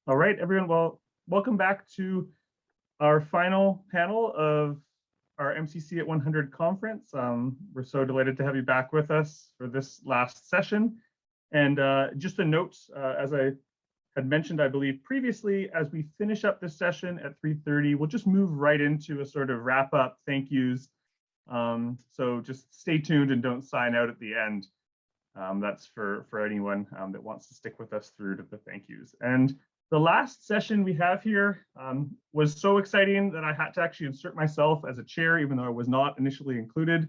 All right, everyone. Well, welcome back to our final panel of our MCC at 100 conference. We're so delighted to have you back with us for this last session. And just a note, as I had mentioned, I believe previously, as we finish up this session at 3:30, we'll just move right into a sort of wrap up thank yous. So just stay tuned and don't sign out at the end. That's for anyone that wants to stick with us through to the thank yous. And the last session we have here was so exciting that I had to actually insert myself as a chair, even though I was not initially included.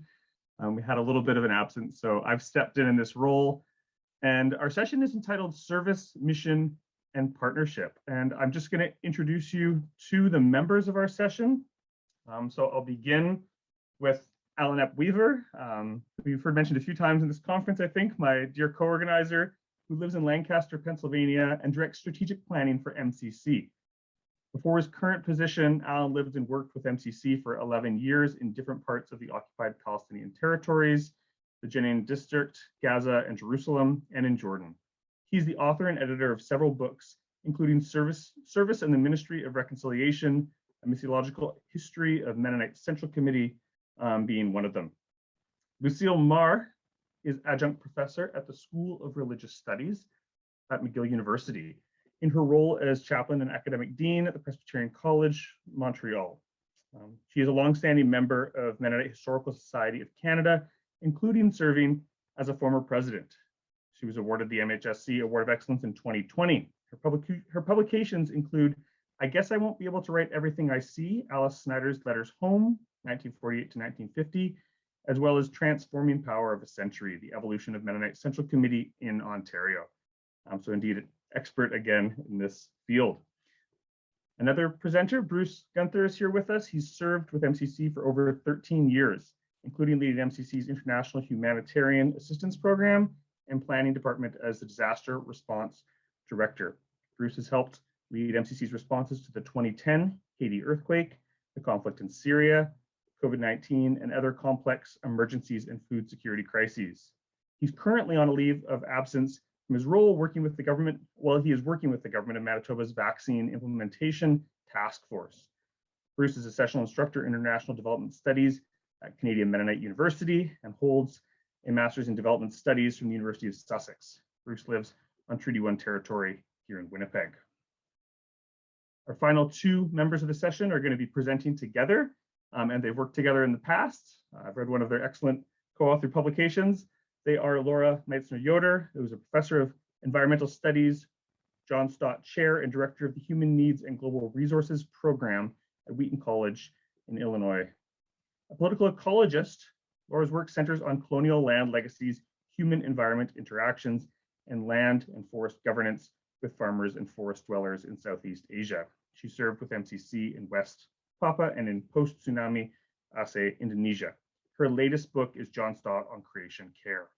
We had a little bit of an absence, so I've stepped in this role. And our session is entitled Service, Mission, and Partnership. And I'm just going to introduce you to the members of our session. So I'll begin with Alain Weaver, who you've heard mentioned a few times in this conference, I think, my dear co-organizer, who lives in Lancaster, Pennsylvania, and directs strategic planning for MCC. Before his current position, Alain lived and worked with MCC for 11 years in different parts of the occupied Palestinian territories, the Jenin District, Gaza, and Jerusalem, and in Jordan. He's the author and editor of several books, including Service and the Ministry of Reconciliation, a missiological history of Mennonite Central Committee being one of them. Lucille Marr is adjunct professor at the School of Religious Studies at McGill University in her role as chaplain and academic dean at the Presbyterian College, Montreal. She is a longstanding member of Mennonite Historical Society of Canada, including serving as a former president. She was awarded the MHSC Award of Excellence in 2020. Her publications include I Guess I Won't Be Able to Write Everything I See, Alice Snyder's Letters Home, 1948 to 1950, as well as Transforming Power of a Century, the Evolution of Mennonite Central Committee in Ontario. So indeed, an expert again in this field. Another presenter, Bruce Guenther, is here with us. He's served with MCC for over 13 years, including leading MCC's International Humanitarian Assistance Program and Planning Department as the Disaster Response Director. Bruce has helped lead MCC's responses to the 2010 Haiti earthquake, the conflict in Syria, COVID-19, and other complex emergencies and food security crises. He's currently on a leave of absence from his role working with the government, while he is working with the government of Manitoba's Vaccine Implementation Task Force. Bruce is a sessional instructor in International Development Studies at Canadian Mennonite University and holds a Master's in Development Studies from the University of Sussex. Bruce lives on Treaty 1 territory here in Winnipeg. Our final two members of the session are going to be presenting together. And they've worked together in the past. I've read one of their excellent co-authored publications. They are Laura Meitzner Yoder, who is a professor of environmental studies, John Stott Chair and Director of the Human Needs and Global Resources Program at Wheaton College in Illinois. A political ecologist, Laura's work centers on colonial land legacies, human-environment interactions, and land and forest governance with farmers and forest dwellers in Southeast Asia. She served with MCC in West Papua and in post-tsunami Aceh, Indonesia. Her latest book is John Stott on Creation Care.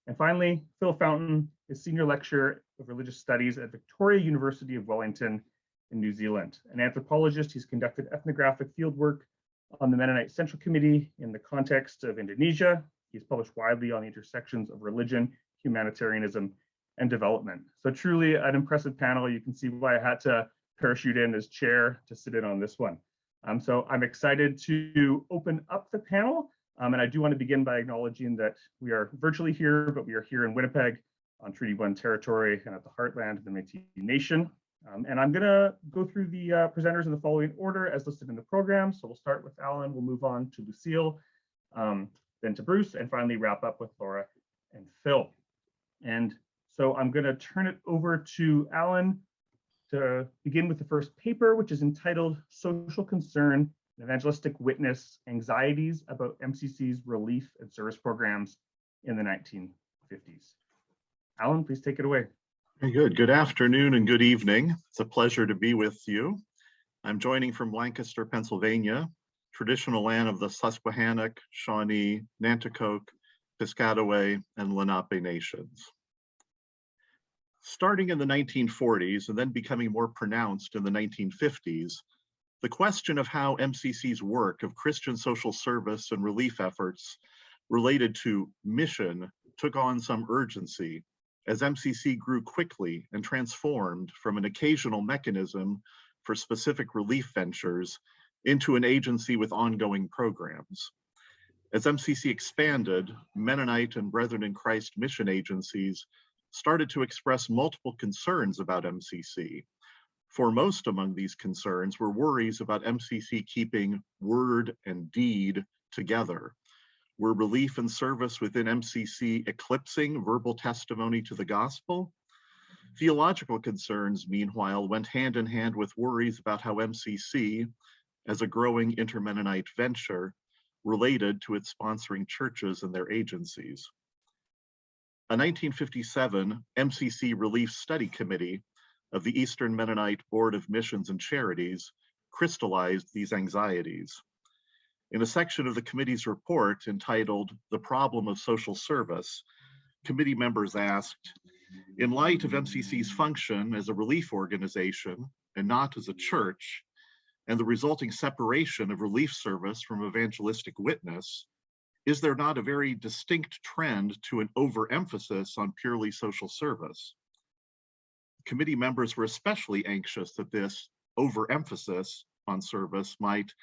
And finally, Phil Fountain is Senior Lecturer of Religious Studies at Victoria University of Wellington in New Zealand. An anthropologist, he's conducted ethnographic fieldwork on the Mennonite Central Committee in the context of Indonesia. He's published widely on the intersections of religion, humanitarianism, and development. So truly an impressive panel. You can see why I had to parachute in as chair to sit in on this one. So I'm excited to open up the panel. And I do want to begin by acknowledging that we are virtually here, but we are here in Winnipeg on Treaty 1 territory and at the heartland of the Métis Nation. And I'm going to go through the presenters in the following order as listed in the program. So we'll start with Alain, we'll move on to Lucille, then to Bruce, and finally wrap up with Laura and Phil. And so I'm going to turn it over to Alain to begin with the first paper, which is entitled Social Concern, an Evangelistic Witness, Anxieties about MCC's Relief and Service Programs in the 1950s. Alain, please take it away. Very good. Good afternoon and good evening. It's a pleasure to be with you. I'm joining from Lancaster, Pennsylvania, traditional land of the Susquehannock, Shawnee, Nanticoke, Piscataway, and Lenape nations. Starting in the 1940s and then becoming more pronounced in the 1950s, the question of how MCC's work of Christian social service and relief efforts related to mission took on some urgency as MCC grew quickly and transformed from an occasional mechanism for specific relief ventures into an agency with ongoing programs. As MCC expanded, Mennonite and Brethren in Christ mission agencies started to express multiple concerns about MCC. Foremost among these concerns were worries about MCC keeping word and deed together. Were relief and service within MCC eclipsing verbal testimony to the gospel? Theological concerns, meanwhile, went hand in hand with worries about how MCC, as a growing inter-Mennonite venture, related to its sponsoring churches and their agencies. A 1957 MCC Relief Study Committee of the Eastern Mennonite Board of Missions and Charities crystallized these anxieties. In a section of the committee's report entitled "The Problem of Social Service," committee members asked, in light of MCC's function as a relief organization and not as a church, and the resulting separation of relief service from evangelistic witness, is there not a very distinct trend to an overemphasis on purely social service? Committee members were especially anxious that this overemphasis on service might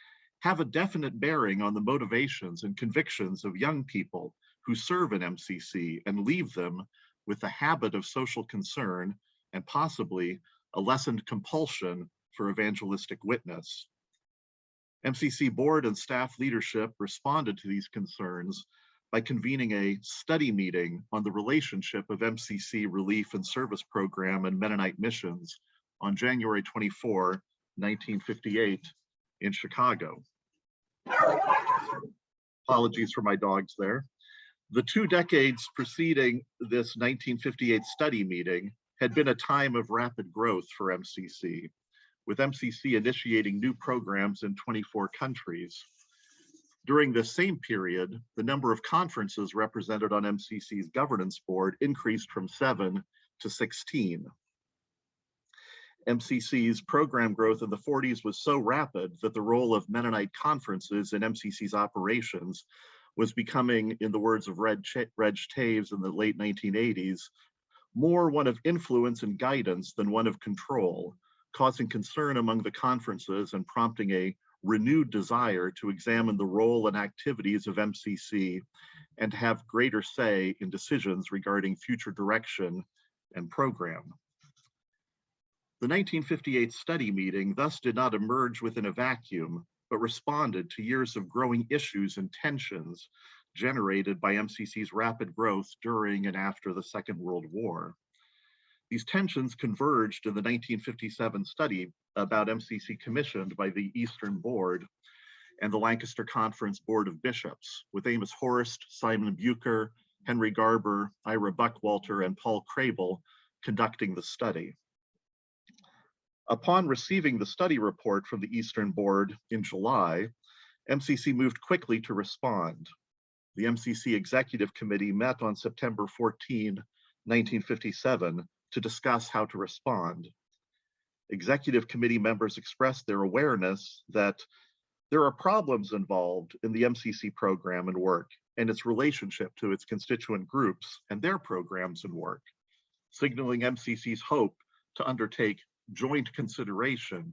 have a definite bearing on the motivations and convictions of young people who serve in MCC and leave them with the habit of social concern and possibly a lessened compulsion for evangelistic witness. MCC board and staff leadership responded to these concerns by convening a study meeting on the relationship of MCC relief and service program and Mennonite missions on January 24, 1958 in Chicago. Apologies for my dogs there. The 2 decades preceding this 1958 study meeting had been a time of rapid growth for MCC, with MCC initiating new programs in 24 countries. During this same period, the number of conferences represented on MCC's governance board increased from 7 to 16. MCC's program growth in the 40s was so rapid that the role of Mennonite conferences in MCC's operations was becoming, in the words of Reg Taves in the late 1980s, more one of influence and guidance than one of control, causing concern among the conferences and prompting a renewed desire to examine the role and activities of MCC and have greater say in decisions regarding future direction and program. The 1958 study meeting thus did not emerge within a vacuum, but responded to years of growing issues and tensions generated by MCC's rapid growth during and after the Second World War. These tensions converged in the 1957 study about MCC commissioned by the Eastern Board and the Lancaster Conference Board of Bishops, with Amos Horst, Simon Bucher, Henry Garber, Ira Buckwalter, and Paul Crable conducting the study. Upon receiving the study report from the Eastern Board in July, MCC moved quickly to respond. The MCC Executive Committee met on September 14, 1957, to discuss how to respond. Executive Committee members expressed their awareness that there are problems involved in the MCC program and work and its relationship to its constituent groups and their programs and work, signaling MCC's hope to undertake joint consideration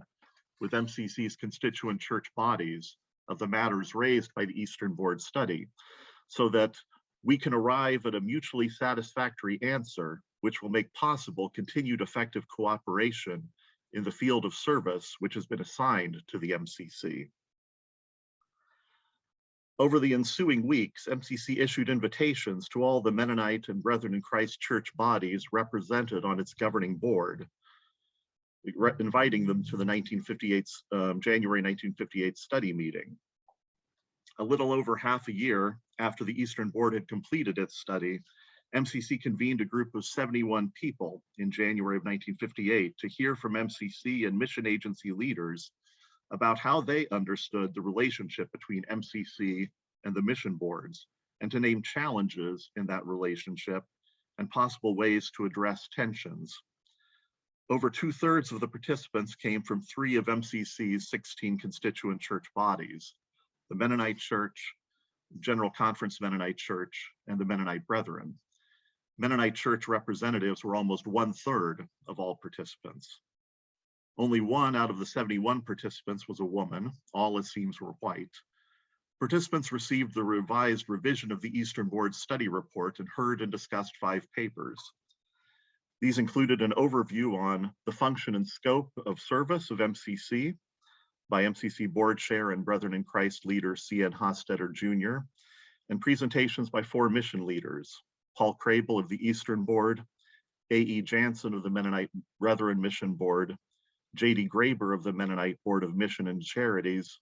with MCC's constituent church bodies of the matters raised by the Eastern Board study, so that we can arrive at a mutually satisfactory answer which will make possible continued effective cooperation in the field of service which has been assigned to the MCC. Over the ensuing weeks, MCC issued invitations to all the Mennonite and Brethren in Christ church bodies represented on its governing board, inviting them to the January 1958 study meeting. A little over half a year after the Eastern Board had completed its study, MCC convened a group of 71 people in January of 1958 to hear from MCC and mission agency leaders about how they understood the relationship between MCC and the mission boards, and to name challenges in that relationship and possible ways to address tensions. Over 2/3 of the participants came from 3 of MCC's 16 constituent church bodies: the Mennonite Church, General Conference Mennonite Church, and the Mennonite Brethren. Mennonite church representatives were almost 1/3 of all participants. Only 1 out of the 71 participants was a woman. All, it seems, were white. Participants received the revised revision of the Eastern Board study report and heard and discussed 5 papers. These included an overview on the function and scope of service of MCC by MCC Board Chair and Brethren in Christ leader C.N. Hostetter Jr., and presentations by 4 mission leaders, Paul Crable of the Eastern Board, A.E. Jansen of the Mennonite Brethren Mission Board, J.D. Graber of the Mennonite Board of Mission and Charities,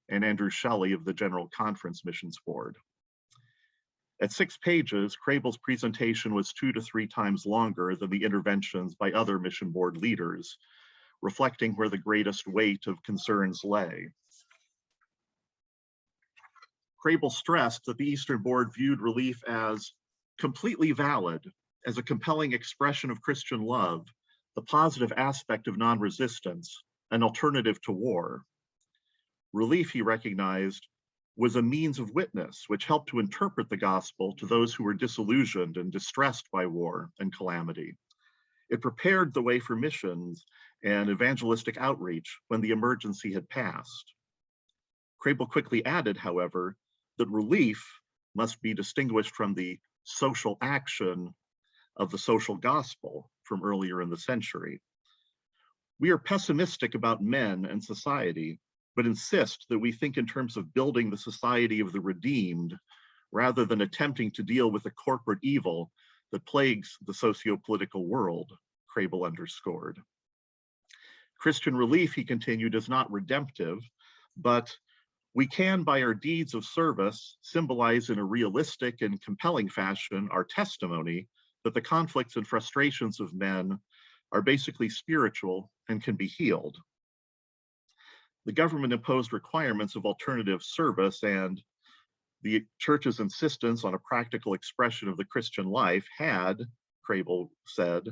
and Andrew Shelley of the General Conference Missions Board. At 6 pages, Crable's presentation was 2 to 3 times longer than the interventions by other mission board leaders, reflecting where the greatest weight of concerns lay. Crable stressed that the Eastern Board viewed relief as completely valid, as a compelling expression of Christian love, the positive aspect of non-resistance, an alternative to war. Relief, he recognized, was a means of witness which helped to interpret the gospel to those who were disillusioned and distressed by war and calamity. It prepared the way for missions and evangelistic outreach when the emergency had passed. Crable quickly added, however, that relief must be distinguished from the social action of the social gospel from earlier in the century. We are pessimistic about men and society, but insist that we think in terms of building the society of the redeemed, rather than attempting to deal with the corporate evil that plagues the socio-political world, Crable underscored. Christian relief, he continued, is not redemptive, but we can, by our deeds of service, symbolize in a realistic and compelling fashion our testimony that the conflicts and frustrations of men are basically spiritual and can be healed. The government imposed requirements of alternative service, and the church's insistence on a practical expression of the Christian life had, Crable said,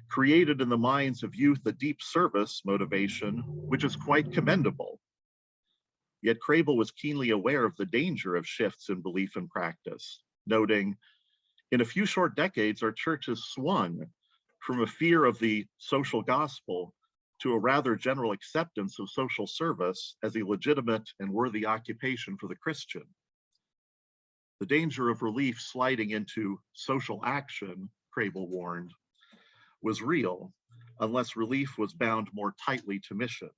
created in the minds of youth a deep service motivation, which is quite commendable. Yet Crable was keenly aware of the danger of shifts in belief and practice, noting, in a few short decades, our church has swung from a fear of the social gospel to a rather general acceptance of social service as a legitimate and worthy occupation for the Christian. The danger of relief sliding into social action, Crable warned, was real unless relief was bound more tightly to mission.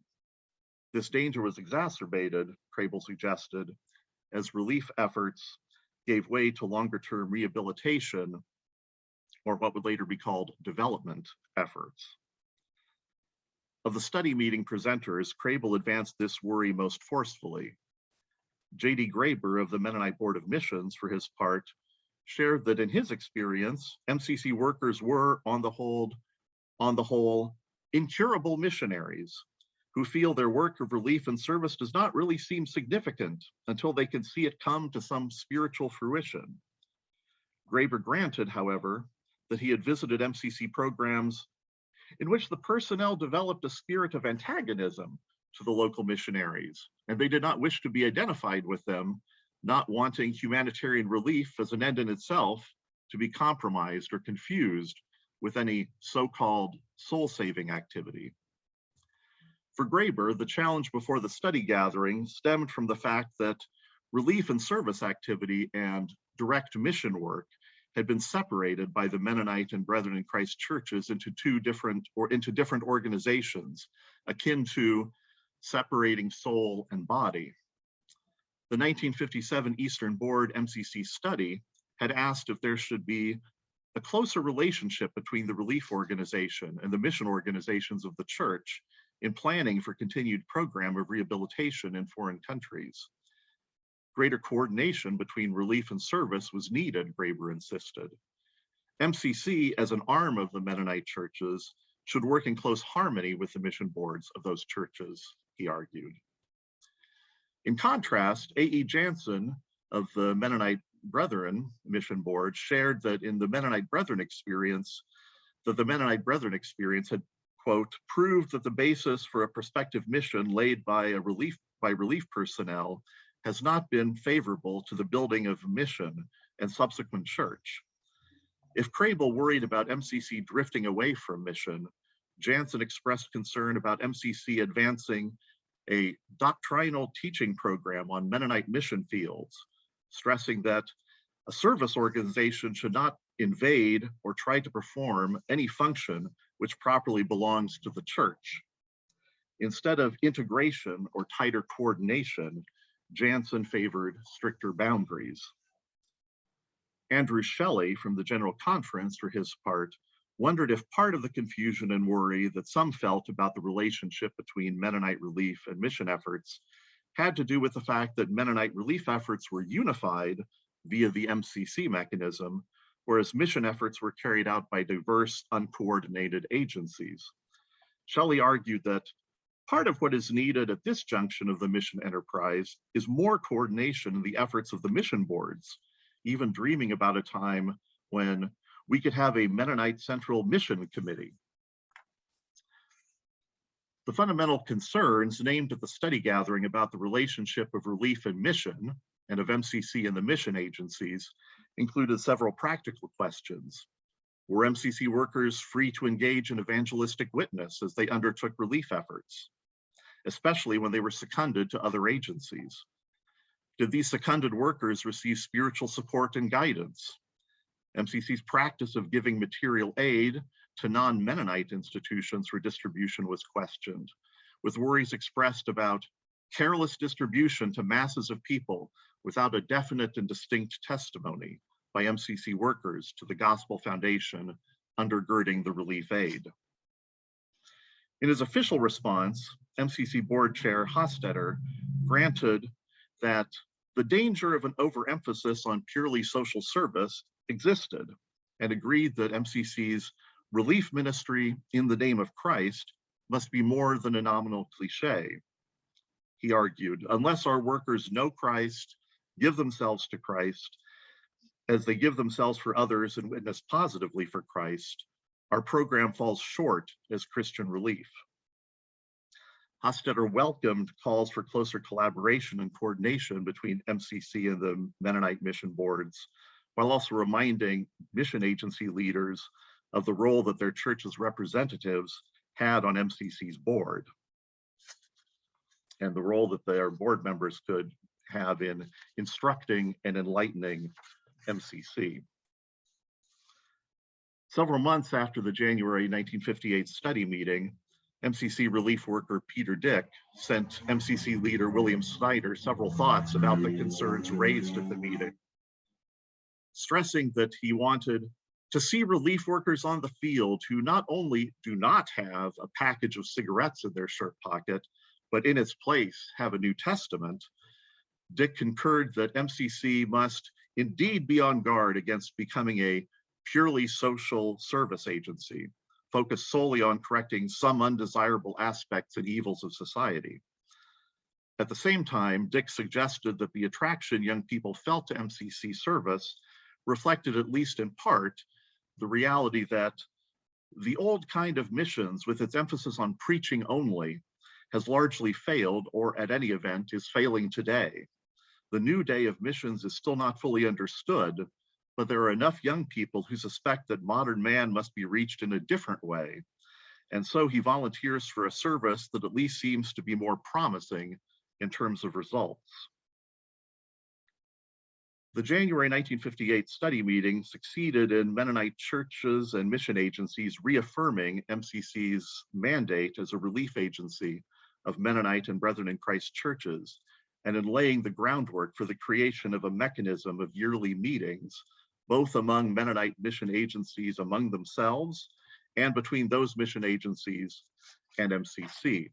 This danger was exacerbated, Crable suggested, as relief efforts gave way to longer-term rehabilitation, or what would later be called development efforts. Of the study meeting presenters, Crable advanced this worry most forcefully. J.D. Graber of the Mennonite Board of Missions, for his part, shared that in his experience, MCC workers were, on the whole, incurable missionaries who feel their work of relief and service does not really seem significant until they can see it come to some spiritual fruition. Graber granted, however, that he had visited MCC programs in which the personnel developed a spirit of antagonism to the local missionaries, and they did not wish to be identified with them, not wanting humanitarian relief as an end in itself to be compromised or confused with any so-called soul-saving activity. For Graber, the challenge before the study gathering stemmed from the fact that relief and service activity and direct mission work had been separated by the Mennonite and Brethren in Christ churches into different organizations, akin to separating soul and body. The 1957 Eastern Board MCC study had asked if there should be a closer relationship between the relief organization and the mission organizations of the church in planning for continued program of rehabilitation in foreign countries. Greater coordination between relief and service was needed, Graber insisted. MCC, as an arm of the Mennonite churches, should work in close harmony with the mission boards of those churches, he argued. In contrast, A.E. Jansen of the Mennonite Brethren Mission Board shared that in the Mennonite Brethren experience, the Mennonite Brethren experience had, quote, proved that the basis for a prospective mission laid by relief personnel has not been favorable to the building of mission and subsequent church. If Crable worried about MCC drifting away from mission, Jansen expressed concern about MCC advancing a doctrinal teaching program on Mennonite mission fields, stressing that a service organization should not invade or try to perform any function which properly belongs to the church. Instead of integration or tighter coordination, Jansen favored stricter boundaries. Andrew Shelley from the General Conference, for his part, wondered if part of the confusion and worry that some felt about the relationship between Mennonite relief and mission efforts had to do with the fact that Mennonite relief efforts were unified via the MCC mechanism, whereas mission efforts were carried out by diverse, uncoordinated agencies. Shelley argued that part of what is needed at this junction of the mission enterprise is more coordination in the efforts of the mission boards, even dreaming about a time when we could have a Mennonite Central Mission Committee. The fundamental concerns named at the study gathering about the relationship of relief and mission, and of MCC and the mission agencies, included several practical questions. Were MCC workers free to engage in evangelistic witness as they undertook relief efforts, especially when they were seconded to other agencies? Did these seconded workers receive spiritual support and guidance? MCC's practice of giving material aid to non-Mennonite institutions for distribution was questioned, with worries expressed about careless distribution to masses of people without a definite and distinct testimony by MCC workers to the gospel foundation undergirding the relief aid. In his official response, MCC board chair Hostetter granted that the danger of an overemphasis on purely social service existed and agreed that MCC's relief ministry in the name of Christ must be more than a nominal cliche. He argued, unless our workers know Christ, give themselves to Christ, as they give themselves for others and witness positively for Christ, our program falls short as Christian relief. Hostetter welcomed calls for closer collaboration and coordination between MCC and the Mennonite mission boards, while also reminding mission agency leaders of the role that their church's representatives had on MCC's board, and the role that their board members could have in instructing and enlightening MCC. Several months after the January 1958 study meeting, MCC relief worker Peter Dick sent MCC leader William Snyder several thoughts about the concerns raised at the meeting, stressing that he wanted to see relief workers on the field who not only do not have a package of cigarettes in their shirt pocket, but in its place have a New Testament. Dick concurred that MCC must indeed be on guard against becoming a purely social service agency, focused solely on correcting some undesirable aspects and evils of society. At the same time, Dick suggested that the attraction young people felt to MCC service reflected, at least in part, the reality that the old kind of missions, with its emphasis on preaching only, has largely failed, or at any event is failing today. The new day of missions is still not fully understood, but there are enough young people who suspect that modern man must be reached in a different way. And so he volunteers for a service that at least seems to be more promising in terms of results. The January 1958 study meeting succeeded in Mennonite churches and mission agencies reaffirming MCC's mandate as a relief agency of Mennonite and Brethren in Christ churches, and in laying the groundwork for the creation of a mechanism of yearly meetings, both among Mennonite mission agencies among themselves and between those mission agencies and MCC.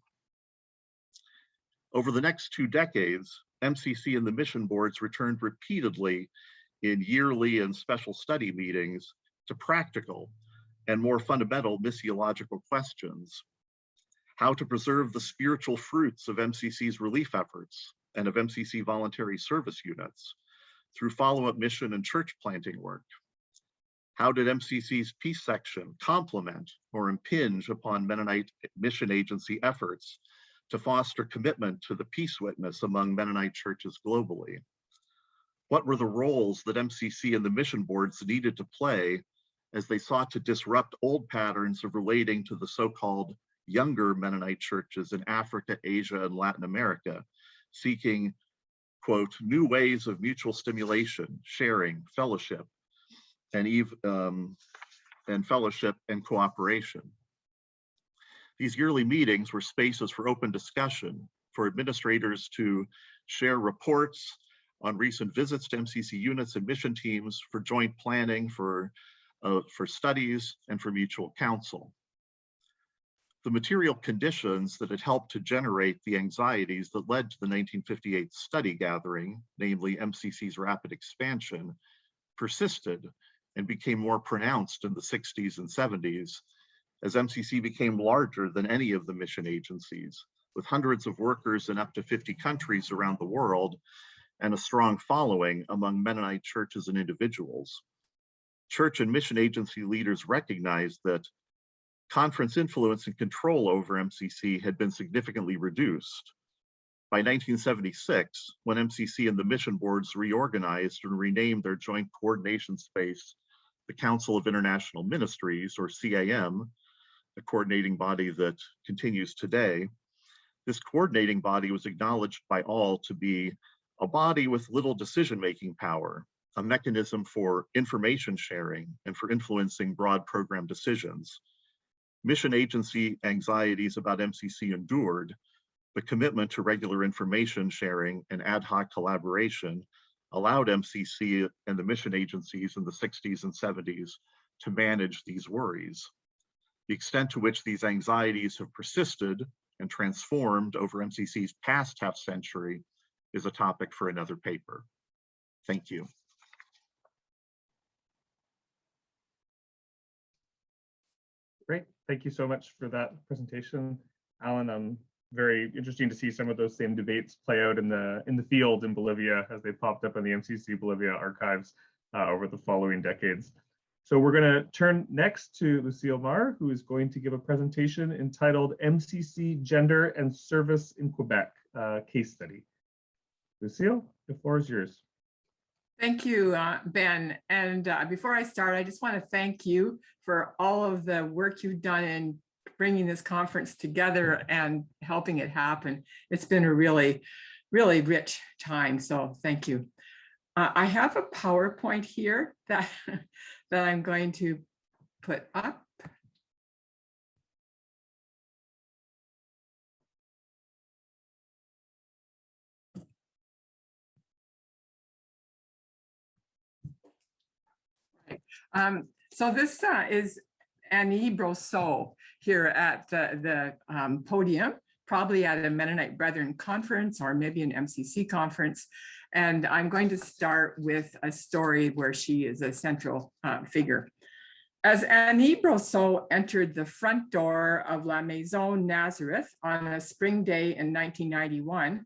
Over the next 2 decades, MCC and the mission boards returned repeatedly in yearly and special study meetings to practical and more fundamental missiological questions. How to preserve the spiritual fruits of MCC's relief efforts and of MCC voluntary service units through follow-up mission and church planting work. How did MCC's peace section complement or impinge upon Mennonite mission agency efforts to foster commitment to the peace witness among Mennonite churches globally? What were the roles that MCC and the mission boards needed to play as they sought to disrupt old patterns of relating to the so-called younger Mennonite churches in Africa, Asia, and Latin America, seeking, quote, new ways of mutual stimulation, sharing, fellowship, and fellowship and cooperation. These yearly meetings were spaces for open discussion, for administrators to share reports on recent visits to MCC units and mission teams, for joint planning, for studies, and for mutual counsel. The material conditions that had helped to generate the anxieties that led to the 1958 study gathering, namely MCC's rapid expansion, persisted and became more pronounced in the 60s and 70s as MCC became larger than any of the mission agencies, with hundreds of workers in up to 50 countries around the world and a strong following among Mennonite churches and individuals. Church and mission agency leaders recognized that conference influence and control over MCC had been significantly reduced. By 1976, when MCC and the mission boards reorganized and renamed their joint coordination space, the Council of International Ministries, or CAM, the coordinating body that continues today, this coordinating body was acknowledged by all to be a body with little decision-making power, a mechanism for information sharing and for influencing broad program decisions. Mission agency anxieties about MCC endured, but commitment to regular information sharing and ad hoc collaboration allowed MCC and the mission agencies in the 60s and 70s to manage these worries. The extent to which these anxieties have persisted and transformed over MCC's past half century is a topic for another paper. Thank you. Great, thank you so much for that presentation, Alan. Very interesting to see some of those same debates play out in the field in Bolivia as they popped up in the MCC Bolivia archives over the following decades. So we're going to turn next to Lucille Marr, who is going to give a presentation entitled MCC Gender and Service in Quebec, case study. Lucille, the floor is yours. Thank you, Ben. And before I start, I just want to thank you for all of the work you've done in bringing this conference together and helping it happen. It's been a really, really rich time, so thank you. I have a PowerPoint here that I'm going to put up. So this is Annie Brosseau here at the podium, probably at a Mennonite Brethren conference or maybe an MCC conference. And I'm going to start with a story where she is a central figure. As Annie Brosseau entered the front door of La Maison Nazareth on a spring day in 1991,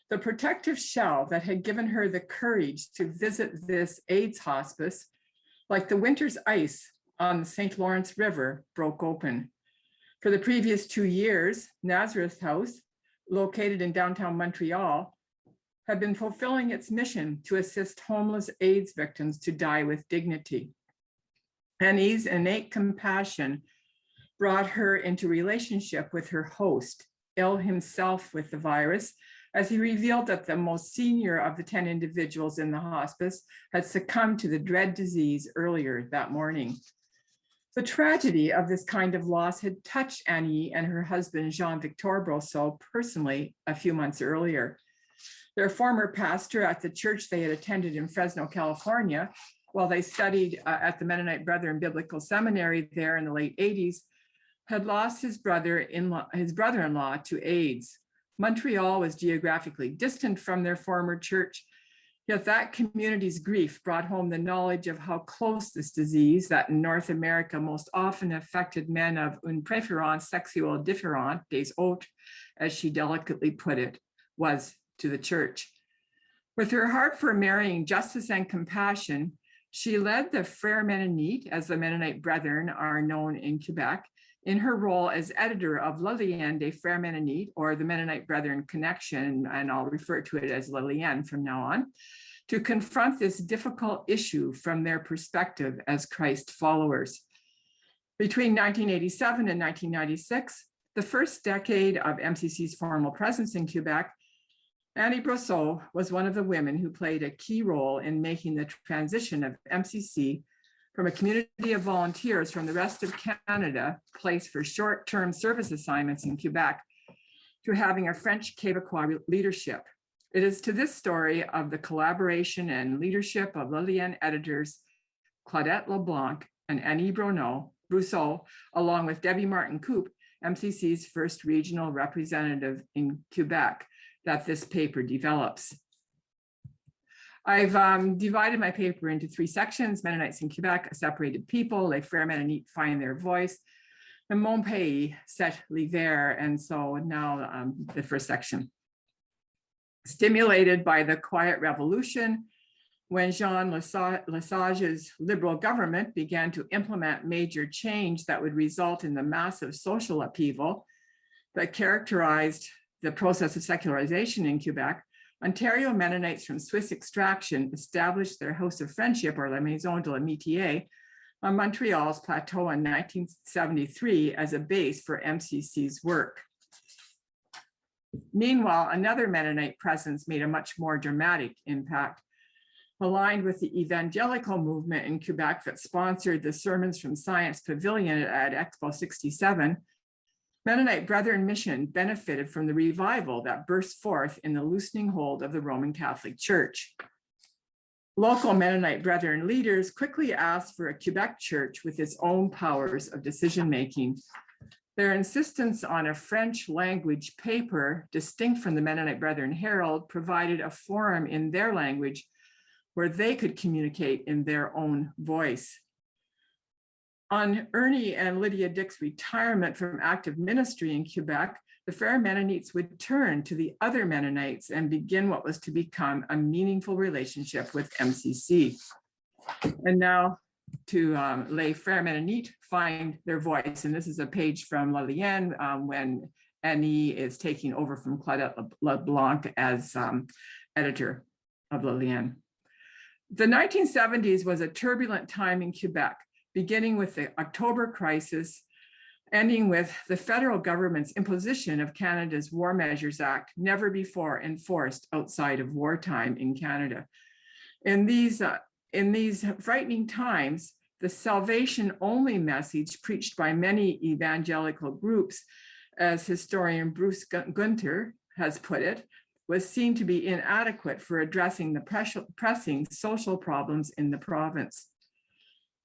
the protective shell that had given her the courage to visit this AIDS hospice, like the winter's ice on the St. Lawrence River, broke open. For the previous 2 years, Nazareth House, located in downtown Montreal, had been fulfilling its mission to assist homeless AIDS victims to die with dignity. Annie's innate compassion brought her into relationship with her host, ill himself with the virus, as he revealed that the most senior of the 10 individuals in the hospice had succumbed to the dread disease earlier that morning. The tragedy of this kind of loss had touched Annie and her husband, Jean-Victor Brosseau, personally a few months earlier. Their former pastor at the church they had attended in Fresno, California, while they studied at the Mennonite Brethren Biblical Seminary there in the late 80s, had lost his brother-in-law to AIDS. Montreal was geographically distant from their former church, yet that community's grief brought home the knowledge of how close this disease that in North America most often affected men of une préférence sexuelle différente, des autres, as she delicately put it, was to the church. With her heart for marrying justice and compassion, she led the Frères Mennonites, as the Mennonite Brethren are known in Quebec, in her role as editor of L'Alliance des Frères Mennonites, or the Mennonite Brethren Connection, and I'll refer to it as L'Alliance from now on, to confront this difficult issue from their perspective as Christ followers. Between 1987 and 1996, the first decade of MCC's formal presence in Quebec, Annie Brosseau was one of the women who played a key role in making the transition of MCC from a community of volunteers from the rest of Canada, placed for short-term service assignments in Quebec, to having a French Quebecois leadership. It is to this story of the collaboration and leadership of Lillian editors Claudette LeBlanc and Annie Brosseau, along with Debbie Martin-Coupe, MCC's first regional representative in Quebec, that this paper develops. I've divided my paper into 3 sections: Mennonites in Quebec, a separated people, Les Frères Mennonites find their voice, and Mon Pays, c'est l'hiver. And so now the first section. Stimulated by the Quiet Revolution, when Jean Lesage's Liberal government began to implement major change that would result in the massive social upheaval that characterized the process of secularization in Quebec, Ontario Mennonites from Swiss extraction established their House of Friendship, or La Maison de l'Amitié, on Montreal's plateau in 1973 as a base for MCC's work. Meanwhile, another Mennonite presence made a much more dramatic impact. Aligned with the evangelical movement in Quebec that sponsored the Sermons from Science Pavilion at Expo 67, Mennonite Brethren Mission benefited from the revival that burst forth in the loosening hold of the Roman Catholic Church. Local Mennonite Brethren leaders quickly asked for a Quebec church with its own powers of decision-making. Their insistence on a French language paper, distinct from the Mennonite Brethren Herald, provided a forum in their language where they could communicate in their own voice. On Ernie and Lydia Dick's retirement from active ministry in Quebec, the Frères Mennonites would turn to the other Mennonites and begin what was to become a meaningful relationship with MCC. And now to Les Frères Mennonites find their voice. And this is a page from Lillian when Annie is taking over from Claudette LeBlanc as editor of Lillian. The 1970s was a turbulent time in Quebec, beginning with the October crisis, ending with the federal government's imposition of Canada's War Measures Act, never before enforced outside of wartime in Canada. In these frightening times, the salvation-only message preached by many evangelical groups, as historian Bruce Guenther has put it, was seen to be inadequate for addressing the pressing social problems in the province.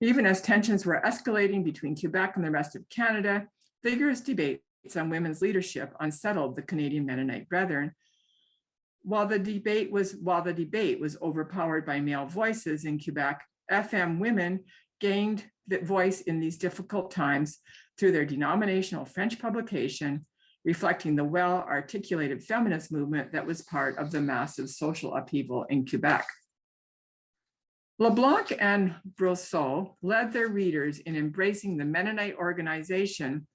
Even as tensions were escalating between Quebec and the rest of Canada, vigorous debates on women's leadership unsettled the Canadian Mennonite Brethren. While the debate was overpowered by male voices in Quebec, FM women gained the voice in these difficult times through their denominational French publication, reflecting the well-articulated feminist movement that was part of the massive social upheaval in Quebec. LeBlanc and Brosseau led their readers in embracing the Mennonite organization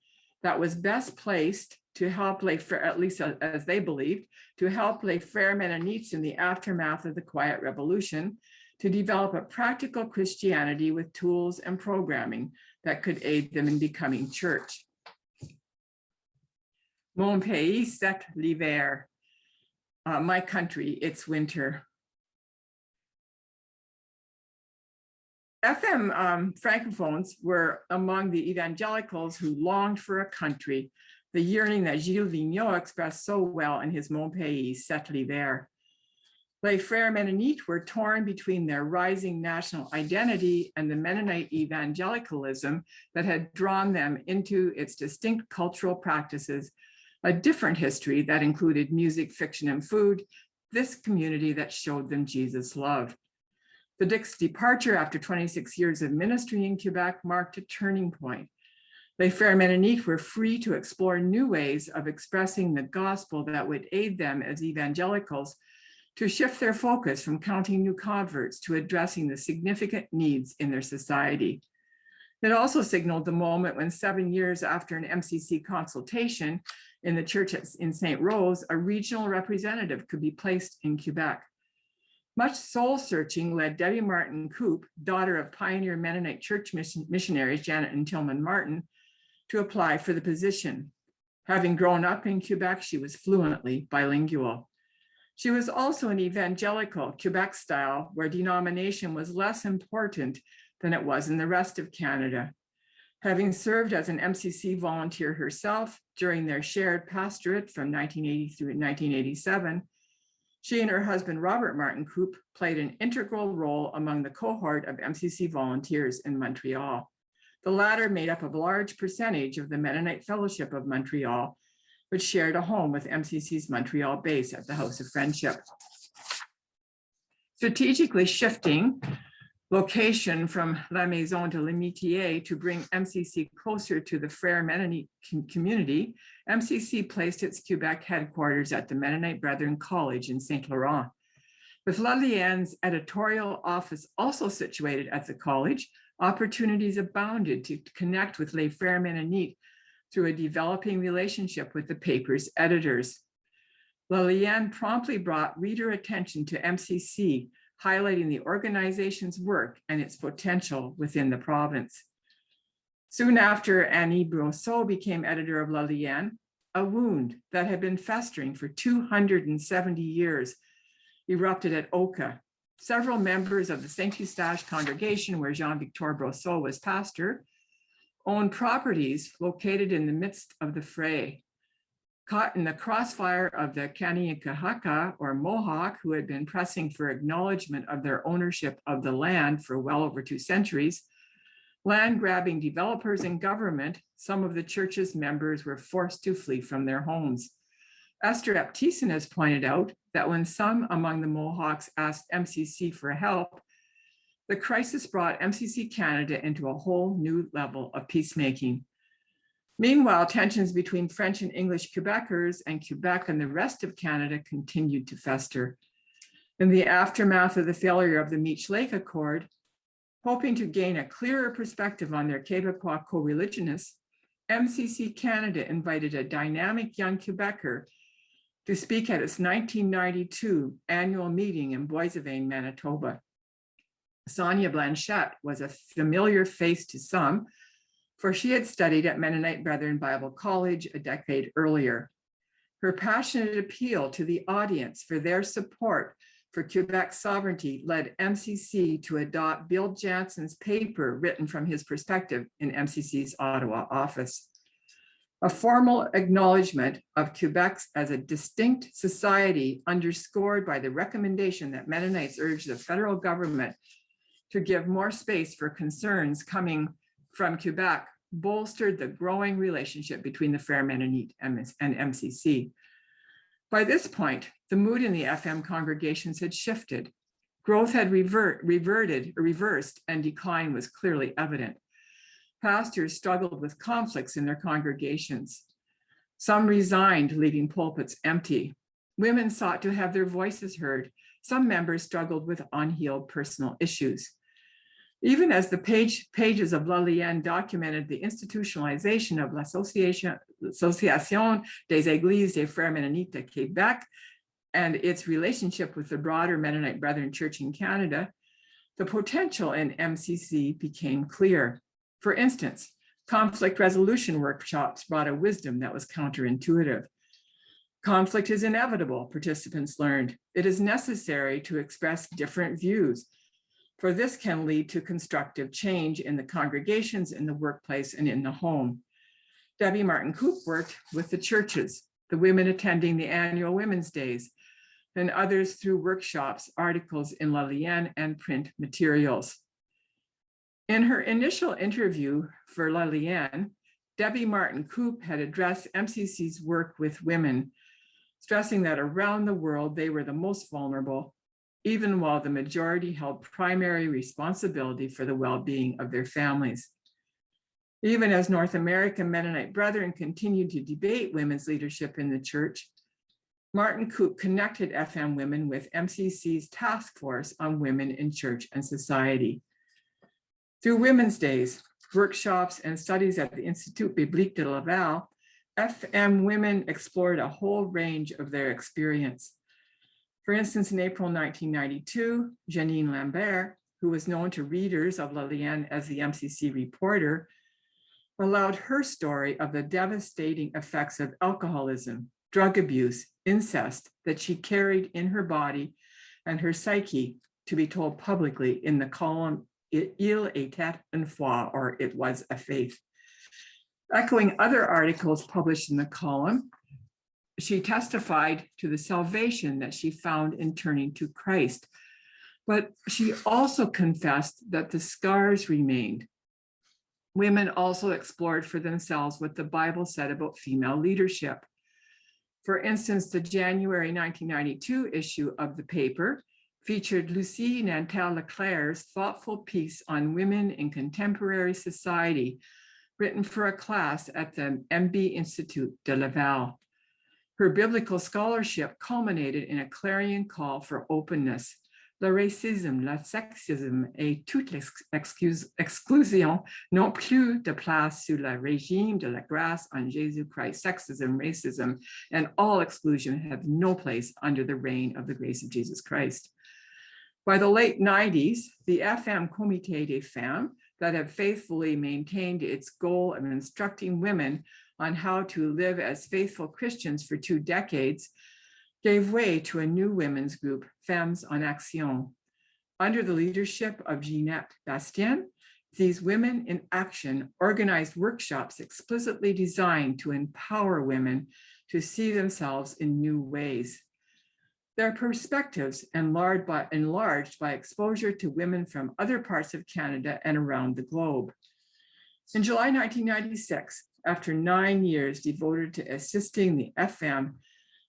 that was best placed to help at least as they believed, to help Les Frères Mennonites in the aftermath of the Quiet Revolution to develop a practical Christianity with tools and programming that could aid them in becoming church. Mon pays, c'est l'hiver. My country, it's winter. FM francophones were among the evangelicals who longed for a country, the yearning that Gilles Vigneault expressed so well in his Mon pays, c'est l'hiver. Les Frères Mennonites were torn between their rising national identity and the Mennonite evangelicalism that had drawn them into its distinct cultural practices, a different history that included music, fiction, and food, this community that showed them Jesus' love. The Dicks' departure after 26 years of ministry in Quebec marked a turning point. Les Frères Mennonites were free to explore new ways of expressing the gospel that would aid them as evangelicals to shift their focus from counting new converts to addressing the significant needs in their society. It also signaled the moment when 7 years after an MCC consultation in the church in St. Rose, a regional representative could be placed in Quebec. Much soul searching led Debbie Martin Coop, daughter of pioneer Mennonite church missionaries Janet and Tillman Martin, to apply for the position. Having grown up in Quebec, she was fluently bilingual. She was also an evangelical Quebec style, where denomination was less important than it was in the rest of Canada. Having served as an MCC volunteer herself during their shared pastorate from 1980 through 1987, she and her husband, Robert Martin Coop, played an integral role among the cohort of MCC volunteers in Montreal. The latter made up a large percentage of the Mennonite Fellowship of Montreal, which shared a home with MCC's Montreal base at the House of Friendship. Strategically shifting location from La Maison de l'Amitié to bring MCC closer to the Frere Mennonite community, MCC placed its Quebec headquarters at the Mennonite Brethren College in St. Laurent. With Lalienne's editorial office also situated at the college, opportunities abounded to connect with Les Frères Mennonites through a developing relationship with the paper's editors. Lalienne promptly brought reader attention to MCC, highlighting the organization's work and its potential within the province. Soon after Annie Brosseau became editor of Lalienne, a wound that had been festering for 270 years erupted at Oka. Several members of the Saint-Eustache congregation, where Jean-Victor Brosseau was pastor, owned properties located in the midst of the fray. Caught in the crossfire of the Kanien'kehá:ka, or Mohawk, who had been pressing for acknowledgement of their ownership of the land for well over 2 centuries, land-grabbing developers and government, some of the church's members were forced to flee from their homes. Esther Eptison has pointed out that when some among the Mohawks asked MCC for help, the crisis brought MCC Canada into a whole new level of peacemaking. Meanwhile, tensions between French and English Quebecers and Quebec and the rest of Canada continued to fester. In the aftermath of the failure of the Meech Lake Accord, hoping to gain a clearer perspective on their Quebecois co-religionists, MCC Canada invited a dynamic young Quebecer to speak at its 1992 annual meeting in Boissevain, Manitoba. Sonia Blanchette was a familiar face to some, for she had studied at Mennonite Brethren Bible College a decade earlier. Her passionate appeal to the audience for their support for Quebec sovereignty led MCC to adopt Bill Jansen's paper written from his perspective in MCC's Ottawa office. A formal acknowledgement of Quebec as a distinct society, underscored by the recommendation that Mennonites urged the federal government to give more space for concerns coming from Quebec, bolstered the growing relationship between the Frere Mennonite and MCC. By this point, the mood in the FM congregations had shifted. Growth had reversed, and decline was clearly evident. Pastors struggled with conflicts in their congregations. Some resigned, leaving pulpits empty. Women sought to have their voices heard. Some members struggled with unhealed personal issues. Even as the pages of Lalienne documented the institutionalization of l'Association des Églises des Frères Mennonites de Québec and its relationship with the broader Mennonite Brethren Church in Canada, the potential in MCC became clear. For instance, conflict resolution workshops brought a wisdom that was counterintuitive. Conflict is inevitable, participants learned. It is necessary to express different views, for this can lead to constructive change in the congregations, in the workplace, and in the home. Debbie Martin Coop worked with the churches, the women attending the annual Women's Days, and others through workshops, articles in Lalienne, and print materials. In her initial interview for Lalienne, Debbie Martin Coop had addressed MCC's work with women, stressing that around the world they were the most vulnerable, even while the majority held primary responsibility for the well-being of their families. Even as North American Mennonite Brethren continued to debate women's leadership in the church, Martin Coop connected FM women with MCC's task force on women in church and society. Through Women's Days, workshops, and studies at the Institut Biblique de Laval, FM women explored a whole range of their experience. For instance, in April 1992, Janine Lambert, who was known to readers of Laliane as the MCC reporter, allowed her story of the devastating effects of alcoholism, drug abuse, incest that she carried in her body and her psyche to be told publicly in the column Il était une foi, or It Was a Faith. Echoing other articles published in the column, she testified to the salvation that she found in turning to Christ. But she also confessed that the scars remained. Women also explored for themselves what the Bible said about female leadership. For instance, the January 1992 issue of the paper featured Lucille Nantel-Leclerc's thoughtful piece on women in contemporary society, written for a class at the MB Institute de Laval. Her biblical scholarship culminated in a clarion call for openness. Le racisme, le sexisme et toute exclusion n'ont plus de place sous le régime de la grâce en Jésus-Christ. Sexism, racism, and all exclusion have no place under the reign of the grace of Jesus Christ. By the late 90s, the FM Comité des Femmes, that have faithfully maintained its goal of instructing women on how to live as faithful Christians for 2 decades, gave way to a new women's group, Femmes en Action. Under the leadership of Ginette Bastien, these Women in Action organized workshops explicitly designed to empower women to see themselves in new ways. Their perspectives enlarged by exposure to women from other parts of Canada and around the globe. In July 1996, after 9 years devoted to assisting the FM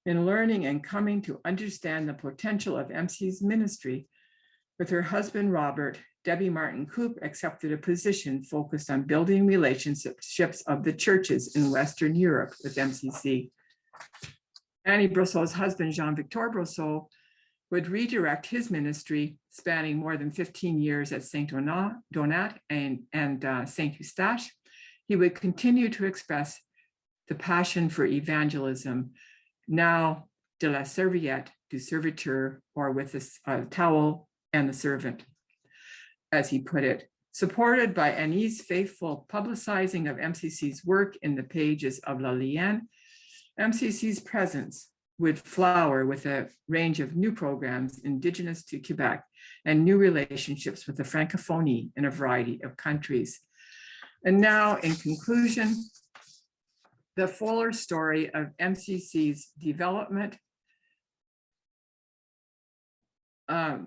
in learning and coming to understand the potential of MC's ministry, with her husband, Robert, Debbie Martin-Coop accepted a position focused on building relationships of the churches in Western Europe with MCC. Annie Brousseau's husband, Jean-Victor Brousseau, would redirect his ministry, spanning more than 15 years at Saint Donat and Saint Eustache. He would continue to express the passion for evangelism, now de la serviette, du serviteur, or with the towel and the servant, as he put it. Supported by Annie's faithful publicizing of MCC's work in the pages of Laliane, MCC's presence would flower with a range of new programs indigenous to Quebec and new relationships with the Francophonie in a variety of countries. And now, in conclusion, the fuller story of MCC's development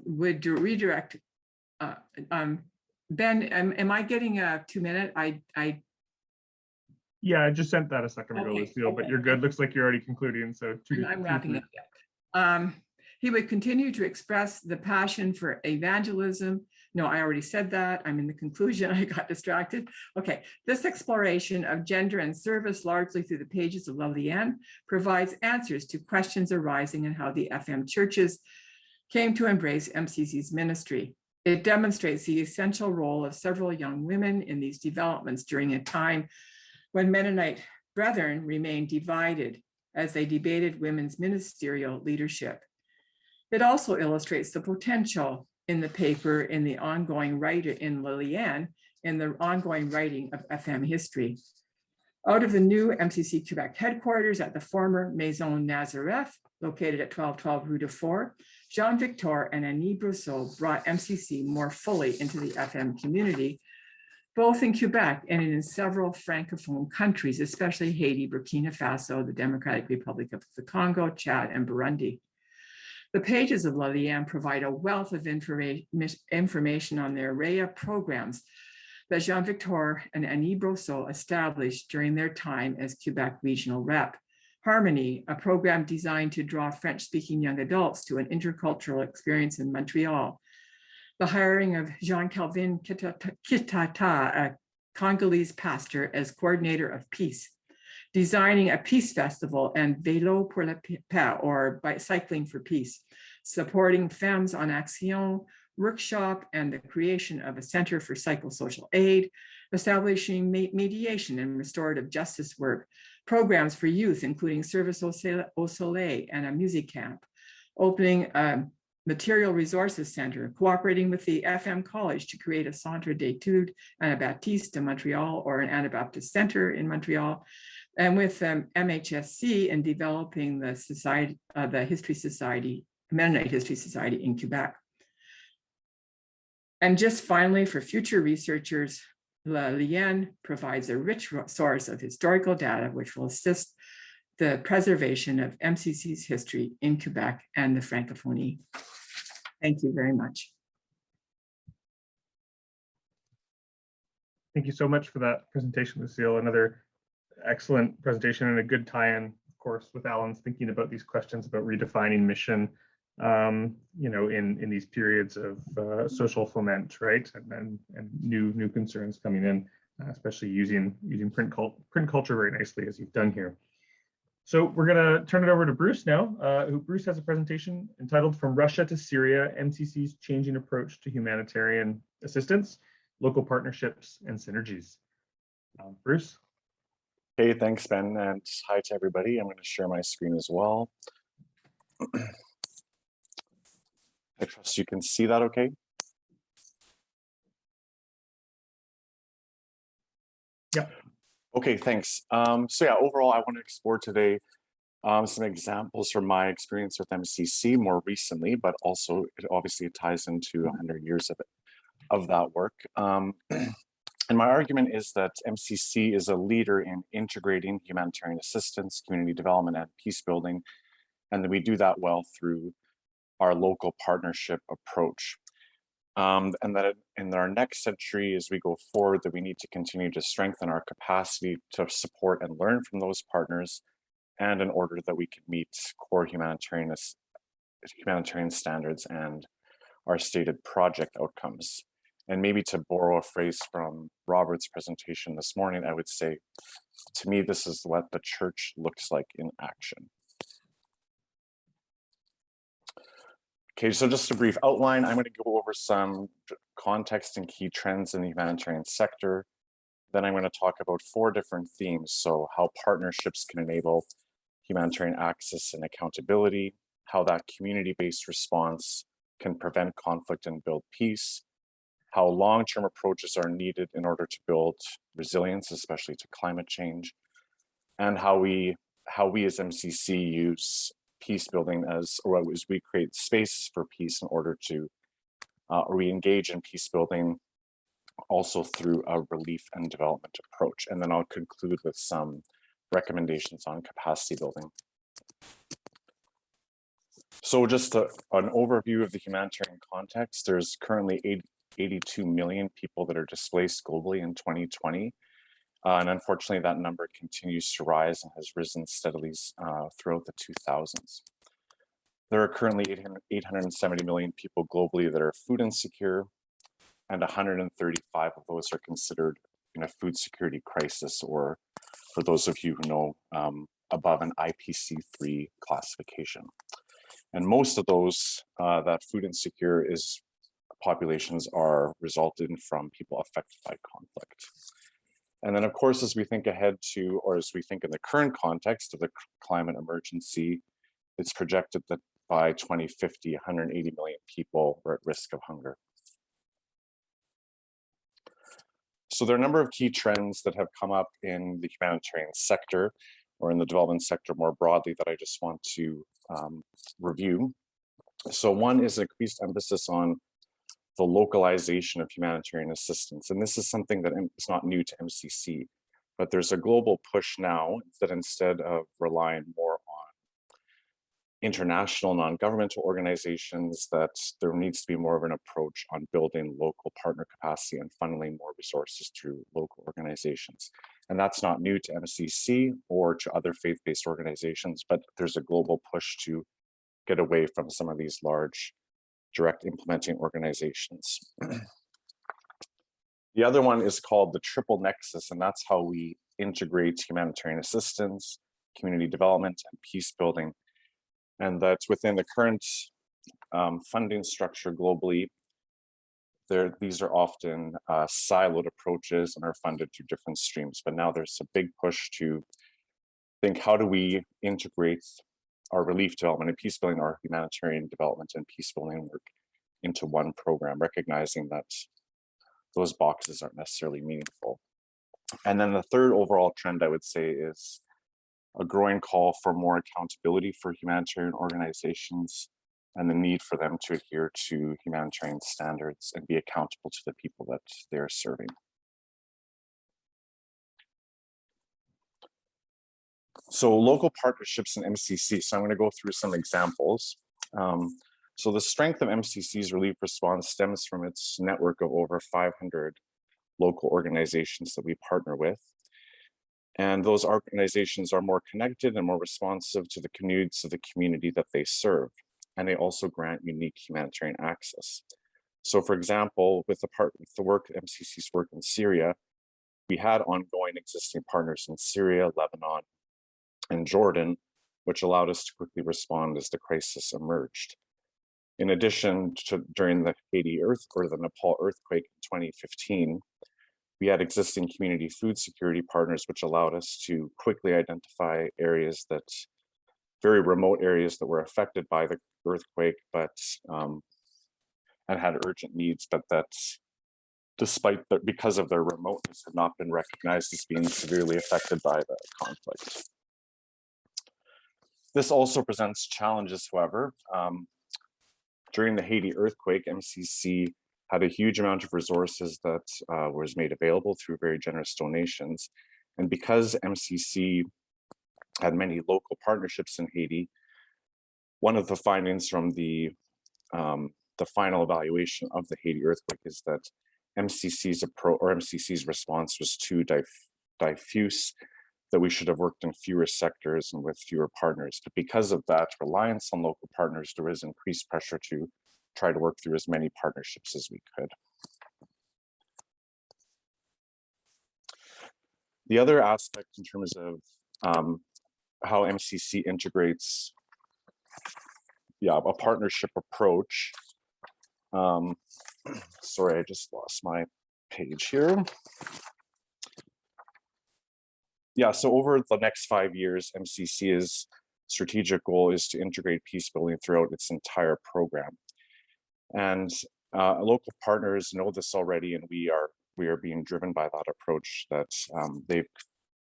would redirect. Ben, am I getting a 2-minute? Yeah, I just sent that a second ago, Okay, Lucille, but you're good. Looks like you're already concluding. So I'm wrapping up yet. He would continue to express the passion for evangelism. No, I already said that. I'm in the conclusion. I got distracted. Okay, this exploration of gender and service, largely through the pages of Laliane, provides answers to questions arising in how the FM churches came to embrace MCC's ministry. It demonstrates the essential role of several young women in these developments during a time when Mennonite brethren remained divided as they debated women's ministerial leadership. It also illustrates the potential in the paper in the ongoing writing in Laliane in the ongoing writing of FM history. Out of the new MCC Quebec headquarters at the former Maison Nazareth, located at 1212 Rue de Fort, Jean-Victor and Annie Brousseau brought MCC more fully into the FM community, both in Quebec and in several Francophone countries, especially Haiti, Burkina Faso, the Democratic Republic of the Congo, Chad, and Burundi. The pages of Laliane provide a wealth of information on the array of programs that Jean-Victor and Annie Brousseau established during their time as Quebec regional rep. Harmony, a program designed to draw French-speaking young adults to an intercultural experience in Montreal. The hiring of Jean-Calvin Kitata, a Congolese pastor, as coordinator of peace. Designing a peace festival and Vélo pour la paix, or Cycling for Peace. Supporting Femmes en Action workshop and the creation of a center for psychosocial aid. Establishing mediation and restorative justice work. Programs for youth, including Service au Soleil and a music camp. opening a Material Resources Center, cooperating with the FM College to create a Centre d'études Anabaptiste in Montreal, or an Anabaptist Center in Montreal, and with MHSC in developing the society, the History Society, Mennonite History Society in Quebec. And just finally, for future researchers, Lien provides a rich source of historical data which will assist the preservation of MCC's history in Quebec and the Francophonie. Thank you very much. Thank you so much for that presentation, Lucille. Another excellent presentation and a good tie-in, of course, with Alan's thinking about these questions about redefining mission, you know, in these periods of social foment, right, and new concerns coming in, especially using print culture very nicely, as you've done here. So we're going to turn it over to Bruce now. Bruce has a presentation entitled "From Russia to Syria: MCC's Changing Approach to Humanitarian Assistance, Local Partnerships and Synergies." Bruce. Hey, thanks, Ben, and hi to everybody. I'm going to share my screen as well. I trust you can see that okay? Yeah. Okay, thanks. So yeah, overall, I want to explore today some examples from my experience with MCC more recently, but also it obviously ties into 100 years of that work. And my argument is that MCC is a leader in integrating humanitarian assistance, community development, and peace building, and that we do that well through our local partnership approach. And that in our next century, as we go forward, that we need to continue to strengthen our capacity to support and learn from those partners, and in order that we can meet core humanitarian standards and our stated project outcomes. And maybe to borrow a phrase from Robert's presentation this morning, I would say, to me, this is what the church looks like in action. Okay, so just a brief outline. I'm going to go over some context and key trends in the humanitarian sector. Then I'm going to talk about 4 different themes. So how partnerships can enable humanitarian access and accountability, how that community-based response can prevent conflict and build peace, how long-term approaches are needed in order to build resilience, especially to climate change, and how we as MCC use peace building as we create spaces for peace in order to we engage in peace building also through a relief and development approach. And then I'll conclude with some recommendations on capacity building. So just an overview of the humanitarian context. There's currently 82 million people that are displaced globally in 2020. And unfortunately, that number continues to rise and has risen steadily throughout the 2000s. There are currently 870 million people globally that are food insecure, and 135 of those are considered in a food security crisis, or for those of you who know, above an IPC3 classification. And most of those that food insecure populations are resulted from people affected by conflict. And then, of course, as we think ahead to, or as we think in the current context of the climate emergency, it's projected that by 2050, 180 million people are at risk of hunger. So there are a number of key trends that have come up in the humanitarian sector, or in the development sector more broadly, that I just want to review. So one is an increased emphasis on the localization of humanitarian assistance. And this is something that is not new to MCC, but there's a global push now that instead of relying more on international non-governmental organizations, that there needs to be more of an approach on building local partner capacity and funneling more resources through local organizations. And that's not new to MCC or to other faith-based organizations, but there's a global push to get away from some of these large direct implementing organizations. The other one is called the triple nexus, and that's how we integrate humanitarian assistance, community development, and peace building. And that's within the current funding structure globally. These are often siloed approaches and are funded through different streams. But now there's a big push to think, how do we integrate our relief development and peace building, our humanitarian development and peace building work into one program, recognizing that those boxes aren't necessarily meaningful. And then the third overall trend, I would say, is a growing call for more accountability for humanitarian organizations and the need for them to adhere to humanitarian standards and be accountable to the people that they're serving. So local partnerships in MCC. So I'm going to go through some examples. So the strength of MCC's relief response stems from its network of over 500 local organizations that we partner with. And those organizations are more connected and more responsive to the needs of the community that they serve. And they also grant unique humanitarian access. So for example, with the work, MCC's work in Syria, we had ongoing existing partners in Syria, Lebanon, and Jordan, which allowed us to quickly respond as the crisis emerged. In addition to during the the Nepal earthquake in 2015, we had existing community food security partners, which allowed us to quickly identify areas very remote areas that were affected by the earthquake, but and had urgent needs, but that because of their remoteness had not been recognized as being severely affected by the conflict. This also presents challenges, however. During the Haiti earthquake, MCC had a huge amount of resources that was made available through very generous donations. And because MCC had many local partnerships in Haiti, one of the findings from the final evaluation of the Haiti earthquake is that MCC's response was too diffuse, that we should have worked in fewer sectors and with fewer partners. But because of that reliance on local partners, there was increased pressure to try to work through as many partnerships as we could. The other aspect in terms of how MCC integrates a partnership approach. Sorry, I just lost my page here. Yeah, so over the next 5 years, MCC's strategic goal is to integrate peace building throughout its entire program. And local partners know this already, and we are being driven by that approach that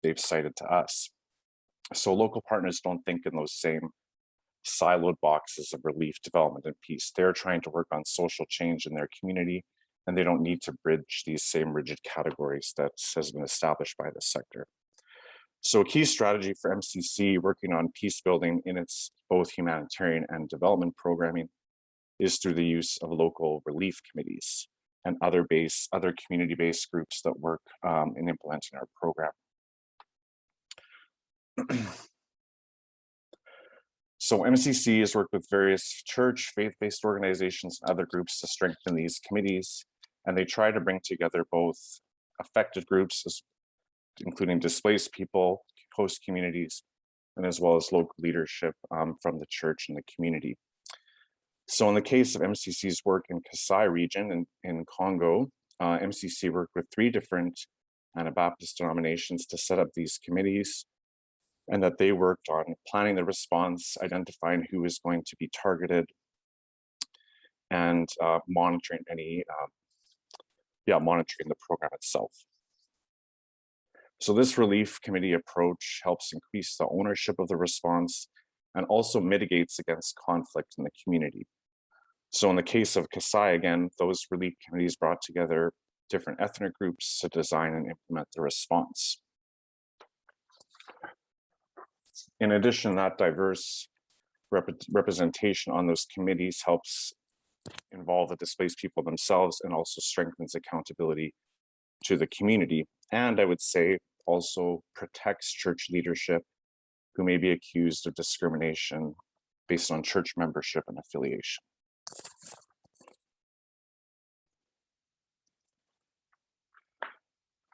they've cited to us. So local partners don't think in those same siloed boxes of relief, development, and peace. They're trying to work on social change in their community, and they don't need to bridge these same rigid categories that has been established by the sector. So a key strategy for MCC working on peace building in its both humanitarian and development programming is through the use of local relief committees and other community-based groups that work in implementing our program. So MCC has worked with various church, faith-based organizations and other groups to strengthen these committees, and they try to bring together both affected groups, including displaced people, host communities, and as well as local leadership from the church and the community. So in the case of MCC's work in Kasai region in Congo, MCC worked with 3 different Anabaptist denominations to set up these committees, and that they worked on planning the response, identifying who is going to be targeted, and monitoring monitoring the program itself. So this relief committee approach helps increase the ownership of the response and also mitigates against conflict in the community. So in the case of Kasai, again, those relief committees brought together different ethnic groups to design and implement the response. In addition, that diverse representation on those committees helps involve the displaced people themselves and also strengthens accountability to the community. And I would say also protects church leadership who may be accused of discrimination based on church membership and affiliation.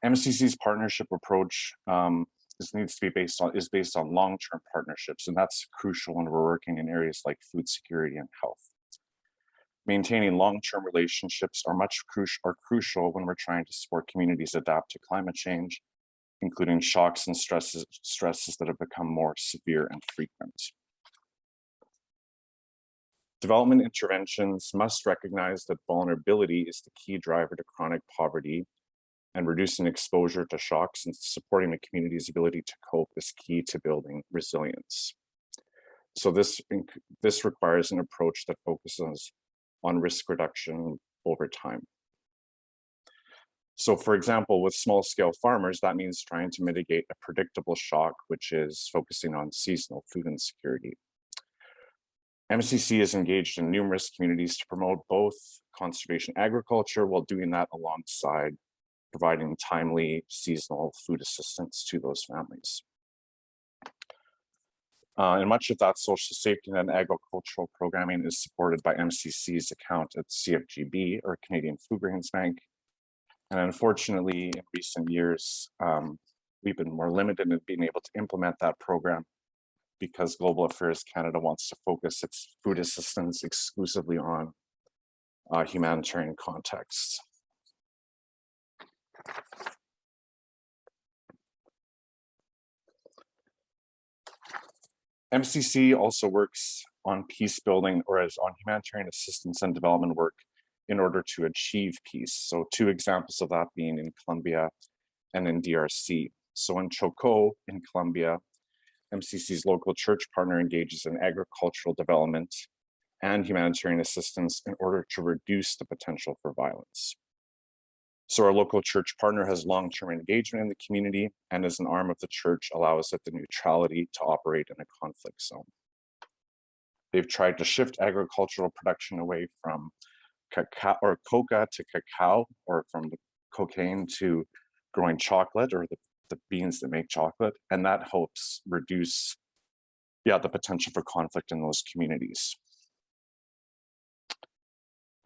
MCC's partnership approach is based on long-term partnerships, and that's crucial when we're working in areas like food security and health. Maintaining long-term relationships are crucial when we're trying to support communities adapt to climate change, including shocks and stresses that have become more severe and frequent. Development interventions must recognize that vulnerability is the key driver to chronic poverty, and reducing exposure to shocks and supporting the community's ability to cope is key to building resilience. So this requires an approach that focuses on risk reduction over time. So for example, with small scale farmers, that means trying to mitigate a predictable shock, which is focusing on seasonal food insecurity. MCC is engaged in numerous communities to promote both conservation agriculture while doing that alongside providing timely seasonal food assistance to those families. And much of that social safety net and agricultural programming is supported by MCC's account at CFGB, or Canadian Food Grains Bank. And unfortunately, in recent years, we've been more limited in being able to implement that program because Global Affairs Canada wants to focus its food assistance exclusively on humanitarian contexts. MCC also works on peace building, or as on humanitarian assistance and development work in order to achieve peace. So two examples of that being in Colombia and in DRC. So in Chocó in Colombia, MCC's local church partner engages in agricultural development and humanitarian assistance in order to reduce the potential for violence. So our local church partner has long-term engagement in the community, and as an arm of the church allows it the neutrality to operate in a conflict zone. They've tried to shift agricultural production away from cacao or coca to cacao, or from the cocaine to growing chocolate, or the beans that make chocolate, and that helps reduce the potential for conflict in those communities.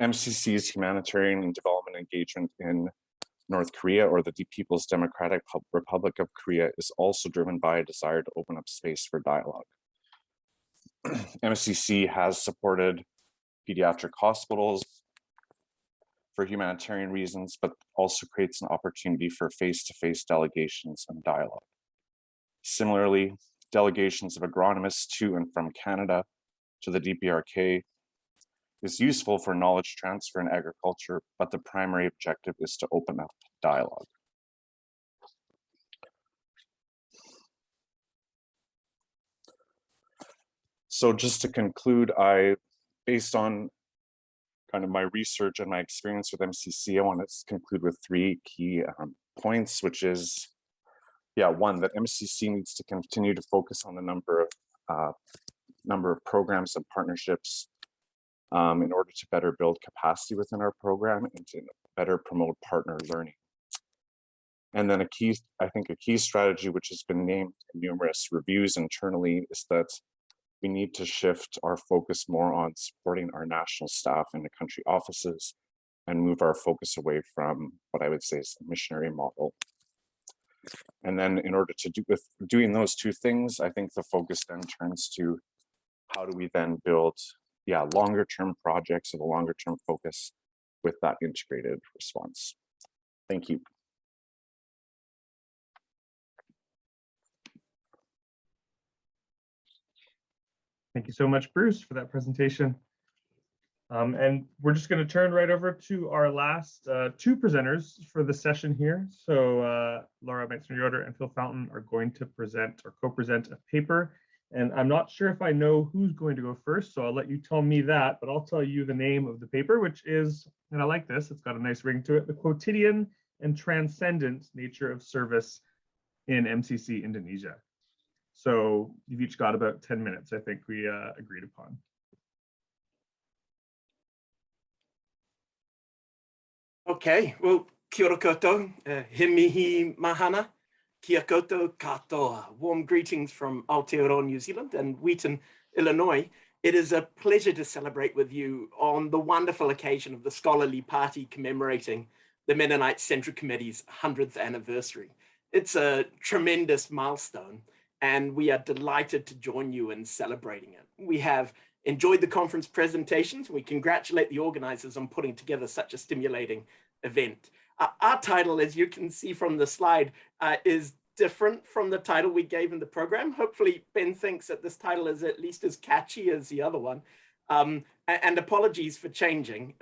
MCC's humanitarian and development engagement in North Korea, or the People's Democratic Republic of Korea, is also driven by a desire to open up space for dialogue. MCC has supported pediatric hospitals for humanitarian reasons, but also creates an opportunity for face-to-face delegations and dialogue. Similarly, delegations of agronomists to and from Canada to the DPRK is useful for knowledge transfer in agriculture, but the primary objective is to open up dialogue. So just to conclude, based on kind of my research and my experience with MCC, I want to conclude with three key points, which is, one, that MCC needs to continue to focus on the number of programs and partnerships in order to better build capacity within our program and to better promote partner learning. And then I think a key strategy, which has been named in numerous reviews internally, is that we need to shift our focus more on supporting our national staff in the country offices and move our focus away from what I would say is a missionary model. And then in order to do with doing those two things, I think the focus then turns to how do we then build longer term projects with a longer term focus with that integrated response. Thank you. Thank you so much, Bruce, for that presentation. And we're just going to turn right over to our last two presenters for the session here. So Laura Meitzner Yoder and Phil Fountain are going to present or co-present a paper. And I'm not sure if I know who's going to go first, so I'll let you tell me that, but I'll tell you the name of the paper, which is, and I like this, it's got a nice ring to it, The Quotidian and Transcendent Nature of Service in MCC Indonesia. So you've each got about 10 minutes, I think we agreed upon. Okay, well, kia ora koutou, he mihi mahana, kia koutou katoa. Warm greetings from Aotearoa, New Zealand and Wheaton, Illinois. It is a pleasure to celebrate with you on the wonderful occasion of the scholarly party commemorating the Mennonite Central Committee's 100th anniversary. It's a tremendous milestone, and we are delighted to join you in celebrating it. We have enjoyed the conference presentations. We congratulate the organizers on putting together such a stimulating event. Our title, as you can see from the slide, is different from the title we gave in the program. Hopefully Ben thinks that this title is at least as catchy as the other one. And apologies for changing.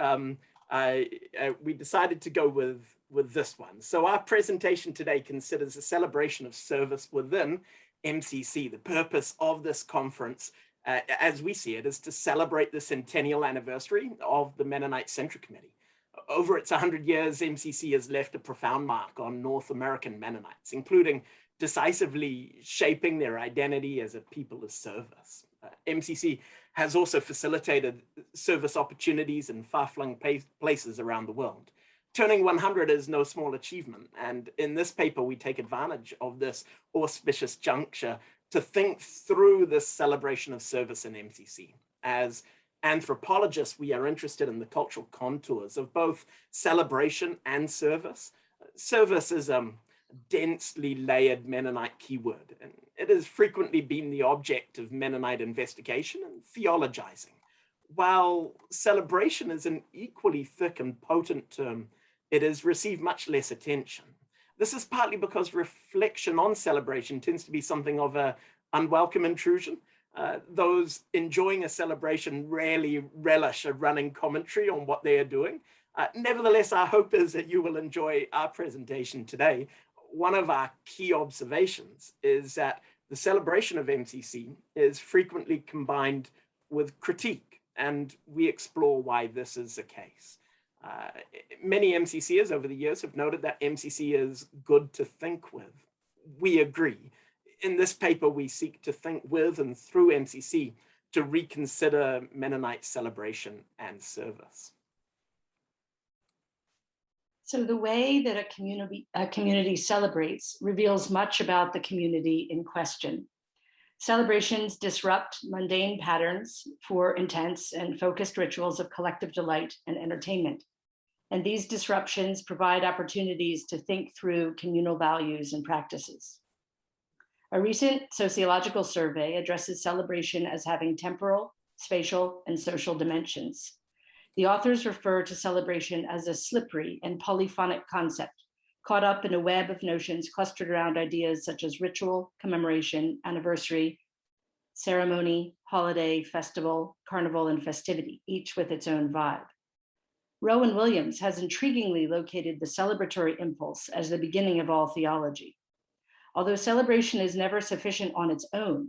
We decided to go with this one. So our presentation today considers a celebration of service within MCC. The purpose of this conference, as we see it, is to celebrate the centennial anniversary of the Mennonite Central Committee. Over its 100 years, MCC has left a profound mark on North American Mennonites, including decisively shaping their identity as a people of service. MCC has also facilitated service opportunities in far-flung places around the world. Turning 100 is no small achievement, and in this paper we take advantage of this auspicious juncture to think through this celebration of service in MCC. As anthropologists, we are interested in the cultural contours of both celebration and service. Service is a densely layered Mennonite keyword, and it has frequently been the object of Mennonite investigation and theologizing. While celebration is an equally thick and potent term, it has received much less attention. This is partly because reflection on celebration tends to be something of an unwelcome intrusion. Those enjoying a celebration rarely relish a running commentary on what they are doing. Nevertheless, our hope is that you will enjoy our presentation today. One of our key observations is that the celebration of MCC is frequently combined with critique, and we explore why this is the case. Many MCCers over the years have noted that MCC is good to think with. We agree. In this paper, we seek to think with and through MCC to reconsider Mennonite celebration and service. So the way that a community celebrates reveals much about the community in question. Celebrations disrupt mundane patterns for intense and focused rituals of collective delight and entertainment. And these disruptions provide opportunities to think through communal values and practices. A recent sociological survey addresses celebration as having temporal, spatial, and social dimensions. The authors refer to celebration as a slippery and polyphonic concept, caught up in a web of notions clustered around ideas such as ritual, commemoration, anniversary, ceremony, holiday, festival, carnival, and festivity, each with its own vibe. Rowan Williams has intriguingly located the celebratory impulse as the beginning of all theology. Although celebration is never sufficient on its own,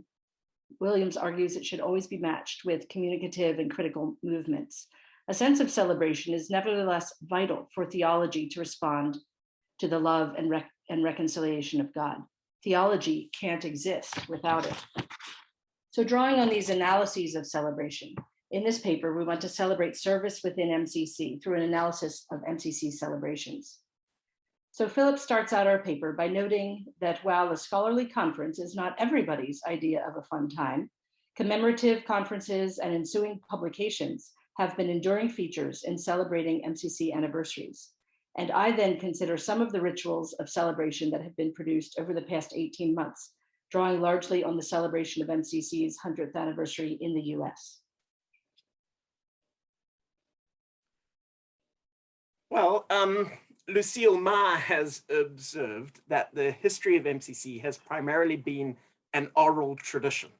Williams argues it should always be matched with communicative and critical movements. A sense of celebration is nevertheless vital for theology to respond to the love and reconciliation of God. Theology can't exist without it. So drawing on these analyses of celebration, in this paper, we want to celebrate service within MCC through an analysis of MCC celebrations. So Philip starts out our paper by noting that while a scholarly conference is not everybody's idea of a fun time, commemorative conferences and ensuing publications have been enduring features in celebrating MCC anniversaries. And I then consider some of the rituals of celebration that have been produced over the past 18 months, drawing largely on the celebration of MCC's 100th anniversary in the US. Well, Lucille Marr has observed that the history of MCC has primarily been an oral tradition.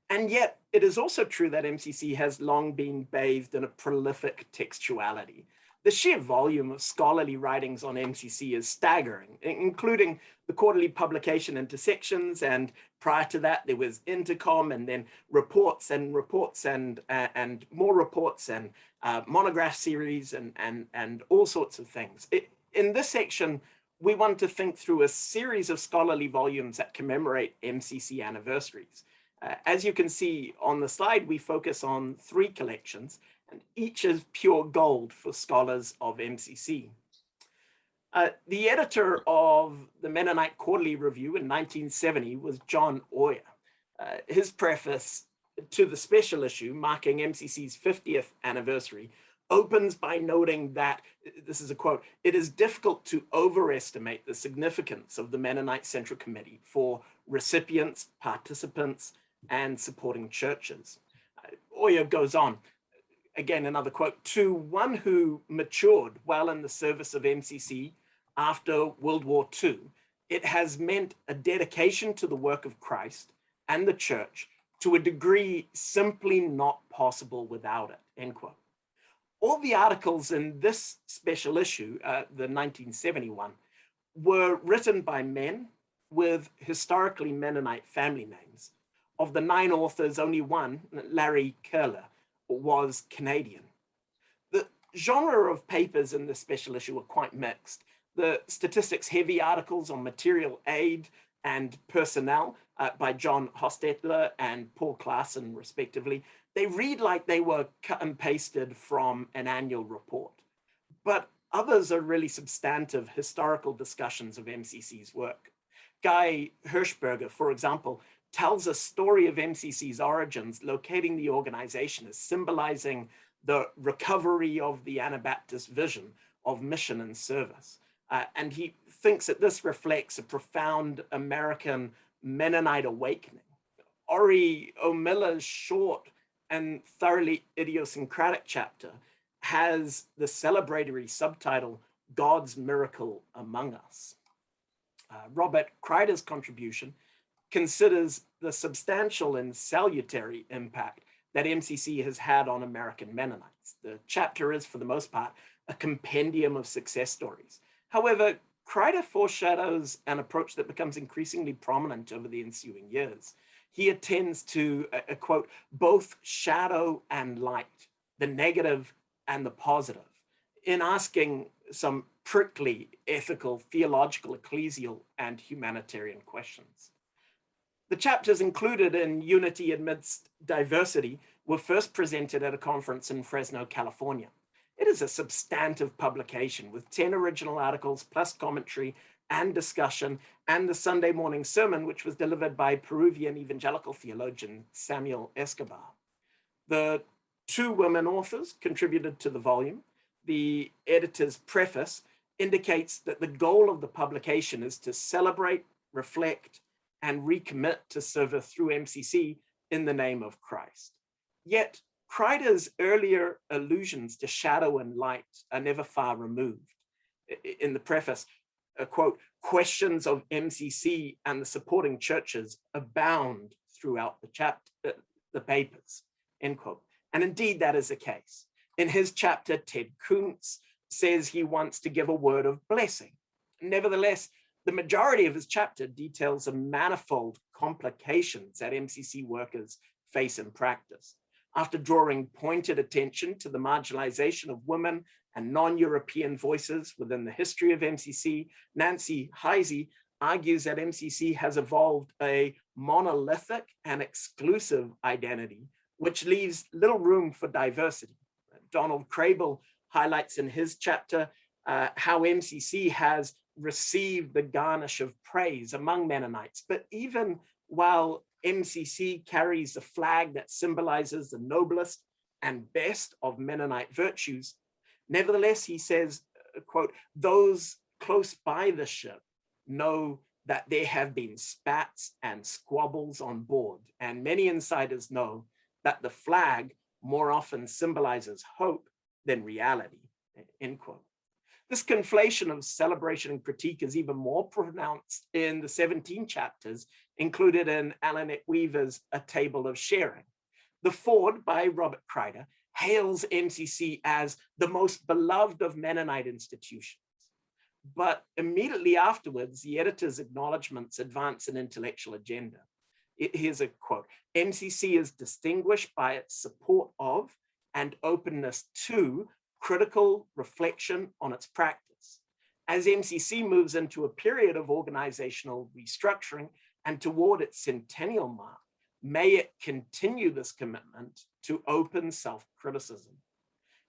And yet it is also true that MCC has long been bathed in a prolific textuality. The sheer volume of scholarly writings on MCC is staggering, including the quarterly publication Intersections, and prior to that there was Intercom, and then reports and more reports and monograph series and all sorts of things. In this section, we want to think through a series of scholarly volumes that commemorate MCC anniversaries. As you can see on the slide, we focus on 3 collections, and each is pure gold for scholars of MCC. The editor of the Mennonite Quarterly Review in 1970 was John Oyer. His preface to the special issue marking MCC's 50th anniversary opens by noting that, this is a quote, "It is difficult to overestimate the significance of the Mennonite Central Committee for recipients, participants, and supporting churches." Oyer goes on, again, another quote, "To one who matured while in the service of MCC after World War II, it has meant a dedication to the work of Christ and the church to a degree simply not possible without it, end quote. All the articles in this special issue, the 1971, were written by men with historically Mennonite family names. Of the 9 authors, only one, Larry Curler, was Canadian. The genre of papers in this special issue were quite mixed. The statistics-heavy articles on material aid and personnel by John Hostetler and Paul Claassen, respectively, they read like they were cut and pasted from an annual report. But others are really substantive historical discussions of MCC's work. Guy Hirschberger, for example, tells a story of MCC's origins, locating the organization as symbolizing the recovery of the Anabaptist vision of mission and service. And he thinks that this reflects a profound American Mennonite awakening. Ori O'Miller's short and thoroughly idiosyncratic chapter has the celebratory subtitle, God's Miracle Among Us. Robert Kreider's contribution considers the substantial and salutary impact that MCC has had on American Mennonites. The chapter is, for the most part, a compendium of success stories. However, Kreider foreshadows an approach that becomes increasingly prominent over the ensuing years. He attends to, quote, both shadow and light, the negative and the positive, in asking some prickly ethical, theological, ecclesial, and humanitarian questions. The chapters included in Unity Amidst Diversity were first presented at a conference in Fresno, California. It is a substantive publication with 10 original articles plus commentary and discussion, and the Sunday morning sermon, which was delivered by Peruvian evangelical theologian Samuel Escobar. The 2 women authors contributed to the volume. The editor's preface indicates that the goal of the publication is to celebrate, reflect, and recommit to service through MCC in the name of Christ. Yet, Kreider's earlier allusions to shadow and light are never far removed. In the preface, quote, questions of MCC and the supporting churches abound throughout the chapter, the papers, end quote. And indeed, that is the case. In his chapter, Ted Kuntz says he wants to give a word of blessing. Nevertheless, the majority of his chapter details the manifold complications that MCC workers face in practice. After drawing pointed attention to the marginalization of women and non-European voices within the history of MCC, Nancy Heisey argues that MCC has evolved a monolithic and exclusive identity, which leaves little room for diversity. Donald Crable highlights in his chapter how MCC has received the garnish of praise among Mennonites, but even while MCC carries a flag that symbolizes the noblest and best of Mennonite virtues, nevertheless, he says, quote, those close by the ship know that there have been spats and squabbles on board, and many insiders know that the flag more often symbolizes hope than reality, end quote. This conflation of celebration and critique is even more pronounced in the 17 chapters included in Alain Weaver's A Table of Sharing. The Forward by Robert Kreider hails MCC as the most beloved of Mennonite institutions. But immediately afterwards, the editor's acknowledgements advance an intellectual agenda. Here's a quote, MCC is distinguished by its support of and openness to critical reflection on its practice. As MCC moves into a period of organizational restructuring and toward its centennial mark, may it continue this commitment to open self-criticism.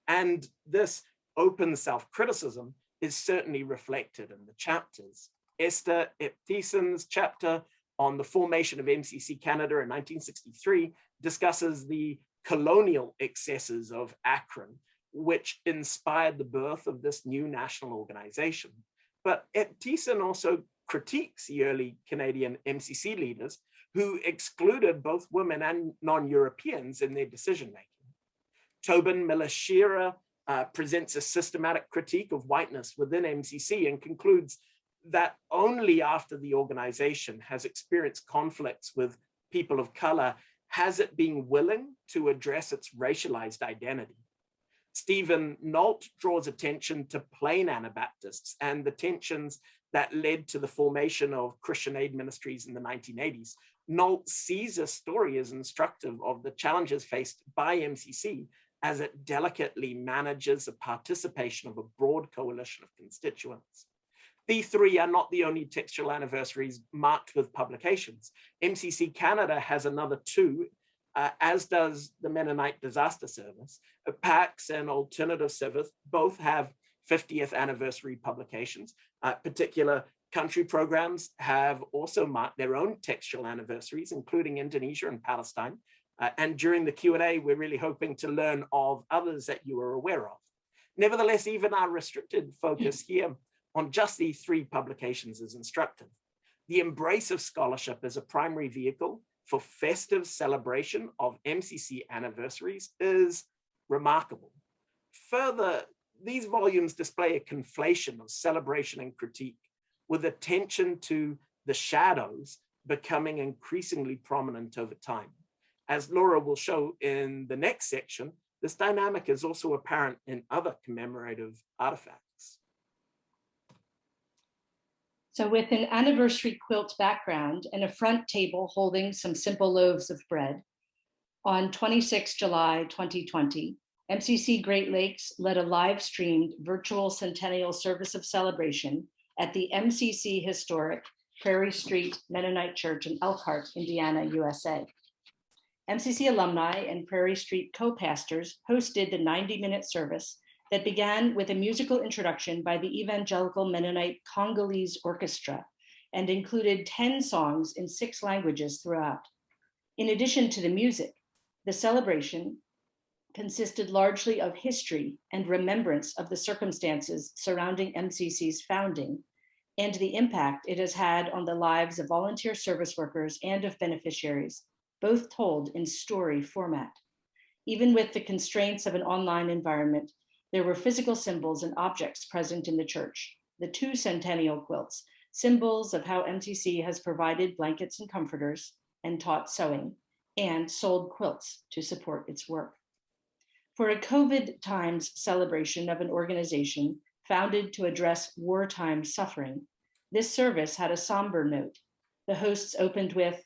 And this open self-criticism is certainly reflected in the chapters. Esther Epthiessen's chapter on the formation of MCC Canada in 1963 discusses the colonial excesses of Akron, which inspired the birth of this new national organization. But Epthiessen also critiques the early Canadian MCC leaders who excluded both women and non-Europeans in their decision-making. Tobin Miller-Shearer presents a systematic critique of whiteness within MCC and concludes that only after the organization has experienced conflicts with people of color has it been willing to address its racialized identity? Stephen Nault draws attention to plain Anabaptists and the tensions that led to the formation of Christian aid ministries in the 1980s. Nault sees a story as instructive of the challenges faced by MCC as it delicately manages the participation of a broad coalition of constituents. The three are not the only textual anniversaries marked with publications. MCC Canada has another two, as does the Mennonite Disaster Service. PAX and Alternative Service both have 50th anniversary publications. Particular country programs have also marked their own textual anniversaries, including Indonesia and Palestine. And during the Q&A, we're really hoping to learn of others that you are aware of. Nevertheless, even our restricted focus here on just these three publications is instructive. The embrace of scholarship as a primary vehicle for festive celebration of MCC anniversaries is remarkable. Further, these volumes display a conflation of celebration and critique, with attention to the shadows becoming increasingly prominent over time. As Laura will show in the next section, this dynamic is also apparent in other commemorative artifacts. So with an anniversary quilt background and a front table holding some simple loaves of bread, on 26 July 2020, MCC Great Lakes led a live-streamed virtual centennial service of celebration at the MCC historic Prairie Street Mennonite Church in Elkhart, Indiana, USA. MCC alumni and Prairie Street co-pastors hosted the 90-minute service that began with a musical introduction by the Evangelical Mennonite Congolese Orchestra and included 10 songs in 6 languages throughout. In addition to the music, the celebration consisted largely of history and remembrance of the circumstances surrounding MCC's founding and the impact it has had on the lives of volunteer service workers and of beneficiaries, both told in story format. Even with the constraints of an online environment, there were physical symbols and objects present in the church. The 2 centennial quilts, symbols of how MCC has provided blankets and comforters and taught sewing and sold quilts to support its work. For a COVID times celebration of an organization founded to address wartime suffering, this service had a somber note. The hosts opened with,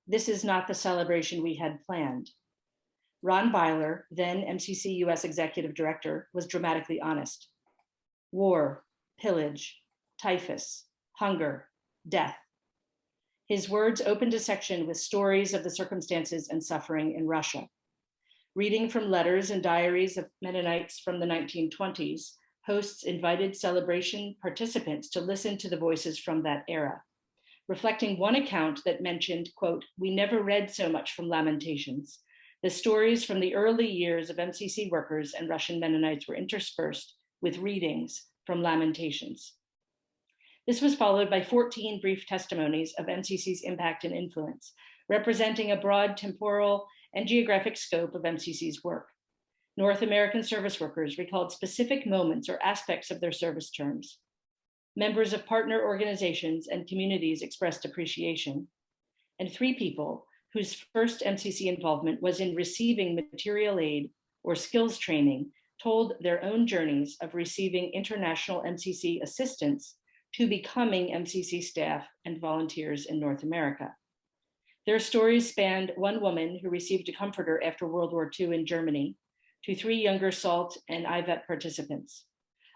"This is not the celebration we had planned." Ron Byler, then MCC US Executive Director, was dramatically honest. War, pillage, typhus, hunger, death. His words opened a section with stories of the circumstances and suffering in Russia. Reading from letters and diaries of Mennonites from the 1920s, hosts invited celebration participants to listen to the voices from that era. Reflecting one account that mentioned, quote, "We never read so much from Lamentations." The stories from the early years of MCC workers and Russian Mennonites were interspersed with readings from Lamentations. This was followed by 14 brief testimonies of MCC's impact and influence, representing a broad temporal and geographic scope of MCC's work. North American service workers recalled specific moments or aspects of their service terms. Members of partner organizations and communities expressed appreciation. And 3 people whose first MCC involvement was in receiving material aid or skills training told their own journeys of receiving international MCC assistance to becoming MCC staff and volunteers in North America. Their stories spanned one woman who received a comforter after World War II in Germany to 3 younger SALT and IVET participants.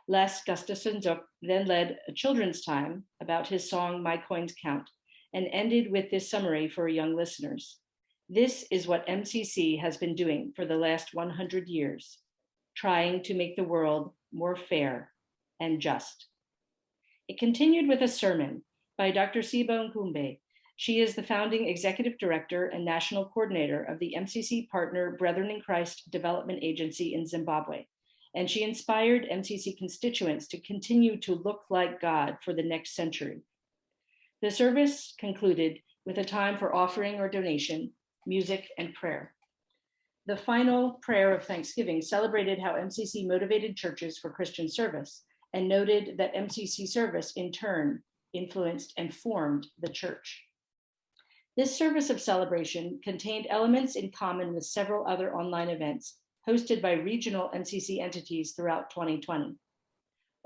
Les Gustafsson then led a children's time about his song, My Coins Count, and ended with this summary for young listeners. This is what MCC has been doing for the last 100 years, trying to make the world more fair and just. It continued with a sermon by Dr. Sibo Nkumbe. She is the founding executive director and national coordinator of the MCC partner Brethren in Christ Development Agency in Zimbabwe, and she inspired MCC constituents to continue to look like God for the next century. The service concluded with a time for offering or donation, music, and prayer. The final prayer of Thanksgiving celebrated how MCC motivated churches for Christian service and noted that MCC service in turn influenced and formed the church. This service of celebration contained elements in common with several other online events hosted by regional MCC entities throughout 2020.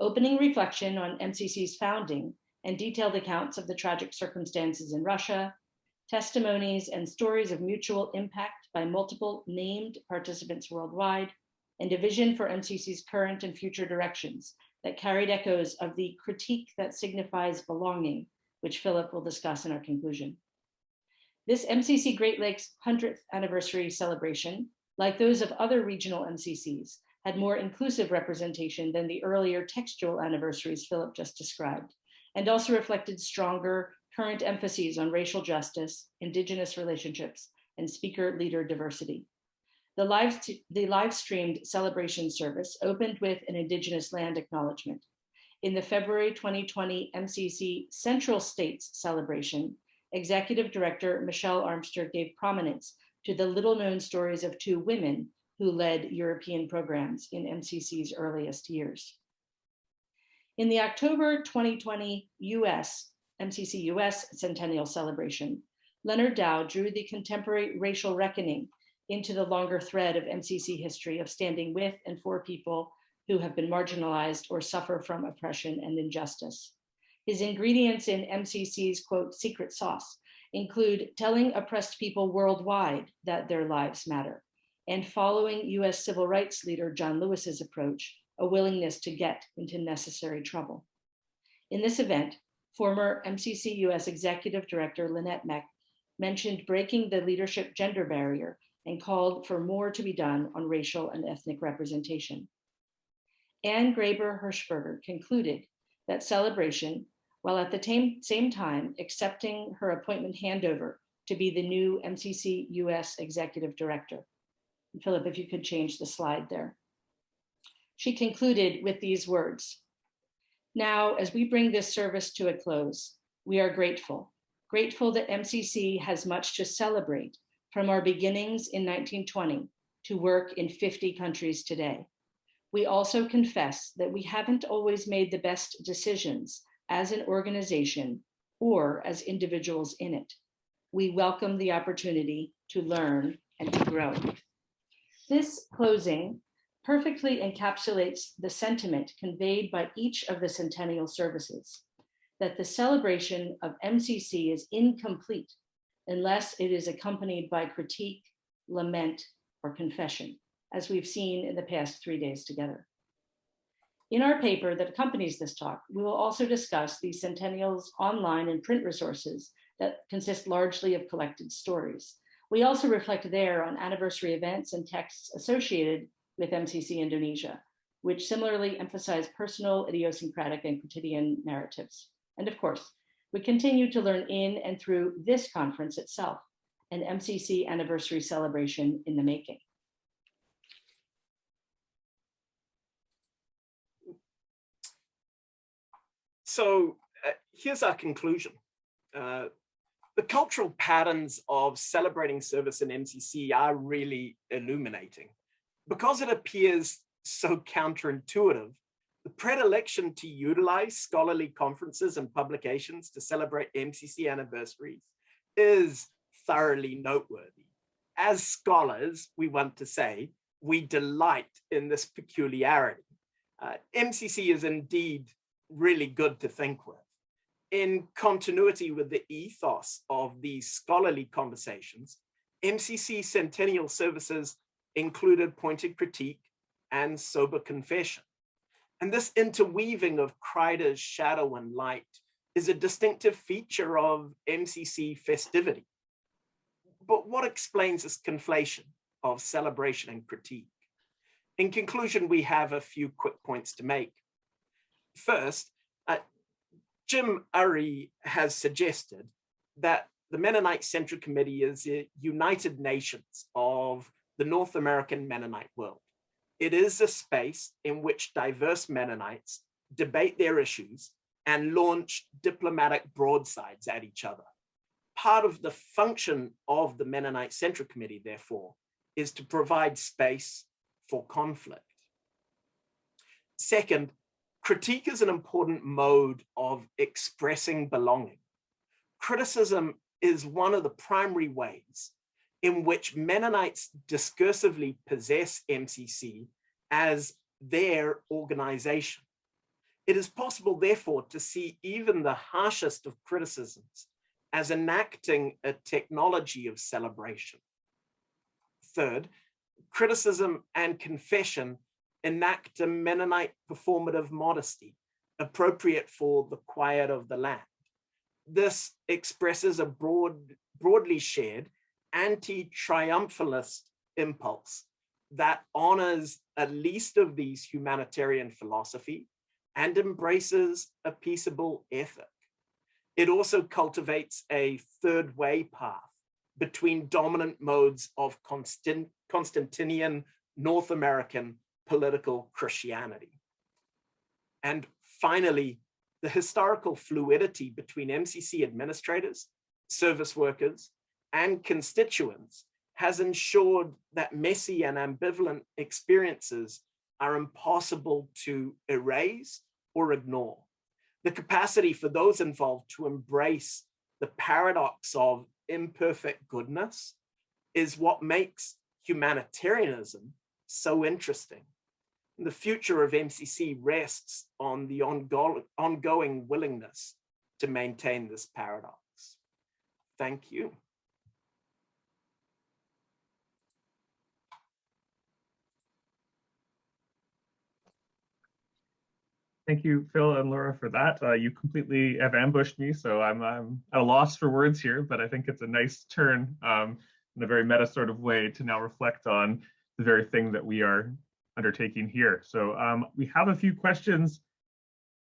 Opening reflection on MCC's founding and detailed accounts of the tragic circumstances in Russia, testimonies and stories of mutual impact by multiple named participants worldwide, and a vision for MCC's current and future directions that carried echoes of the critique that signifies belonging, which Philip will discuss in our conclusion. This MCC Great Lakes 100th anniversary celebration, like those of other regional MCCs, had more inclusive representation than the earlier textual anniversaries Philip just described, and also reflected stronger current emphases on racial justice, Indigenous relationships, and speaker-leader diversity. The live-streamed celebration service opened with an Indigenous land acknowledgement. In the February 2020 MCC Central States celebration, Executive Director Michelle Armster gave prominence to the little-known stories of two women who led European programs in MCC's earliest years. In the October 2020 MCC US Centennial Celebration, Leonard Dow drew the contemporary racial reckoning into the longer thread of MCC history of standing with and for people who have been marginalized or suffer from oppression and injustice. His ingredients in MCC's, quote, secret sauce include telling oppressed people worldwide that their lives matter, and following US civil rights leader John Lewis's approach, a willingness to get into necessary trouble. In this event, former MCC US Executive Director Lynette Meck mentioned breaking the leadership gender barrier and called for more to be done on racial and ethnic representation. Anne Graber Hirschberger concluded that celebration, while at the same time accepting her appointment handover to be the new MCC US Executive Director. And Philip, if you could change the slide there. She concluded with these words: "Now, as we bring this service to a close, we are grateful that MCC has much to celebrate from our beginnings in 1920 to work in 50 countries today. We also confess that we haven't always made the best decisions as an organization or as individuals in it. We welcome the opportunity to learn and to grow." This closing perfectly encapsulates the sentiment conveyed by each of the centennial services, that the celebration of MCC is incomplete unless it is accompanied by critique, lament, or confession, as we've seen in the past 3 days together. In our paper that accompanies this talk, we will also discuss the Centennial's online and print resources that consist largely of collected stories. We also reflect there on anniversary events and texts associated with MCC Indonesia, which similarly emphasize personal, idiosyncratic, and quotidian narratives. And of course, we continue to learn in and through this conference itself, an MCC anniversary celebration in the making. So here's our conclusion. The cultural patterns of celebrating service in MCC are really illuminating. Because it appears so counterintuitive, the predilection to utilize scholarly conferences and publications to celebrate MCC anniversaries is thoroughly noteworthy. As scholars, we want to say, we delight in this peculiarity. MCC is indeed really good to think with. In continuity with the ethos of these scholarly conversations, MCC centennial services included pointed critique and sober confession. And this interweaving of Kreider's shadow and light is a distinctive feature of MCC festivity. But what explains this conflation of celebration and critique? In conclusion, we have a few quick points to make. First, Jim Urry has suggested that the Mennonite Central Committee is the United Nations of the North American Mennonite world. It is a space in which diverse Mennonites debate their issues and launch diplomatic broadsides at each other. Part of the function of the Mennonite Central Committee, therefore, is to provide space for conflict. Second, critique is an important mode of expressing belonging. Criticism is one of the primary ways in which Mennonites discursively possess MCC as their organization. It is possible, therefore, to see even the harshest of criticisms as enacting a technology of celebration. Third, criticism and confession enact a Mennonite performative modesty, appropriate for the quiet of the land. This expresses a broadly shared anti-triumphalist impulse that honors at least of these humanitarian philosophy and embraces a peaceable ethic. It also cultivates a third way path between dominant modes of Constantinian North American political Christianity. And finally, the historical fluidity between MCC administrators, service workers, and constituents has ensured that messy and ambivalent experiences are impossible to erase or ignore. The capacity for those involved to embrace the paradox of imperfect goodness is what makes humanitarianism so interesting. The future of MCC rests on the ongoing willingness to maintain this paradox. Thank you. Thank you, Phil and Laura, for that. You completely have ambushed me, so I'm at a loss for words here, but I think it's a nice turn in a very meta sort of way to now reflect on the very thing that we are undertaking here. So we have a few questions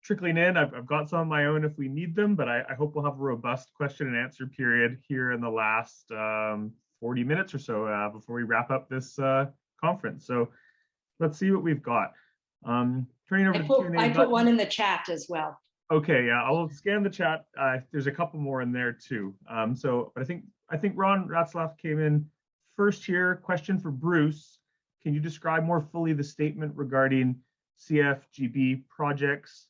trickling in. I've got some of my own if we need them, but I hope we'll have a robust question and answer period here in the last 40 minutes or so before we wrap up this conference. So let's see what we've got. Turning over to Q&A. I put one in the chat as well. Okay, yeah, I'll scan the chat. There's a couple more in there too. But I think Ron Ratzlaff came in first here. Question for Bruce. Can you describe more fully the statement regarding CFGB projects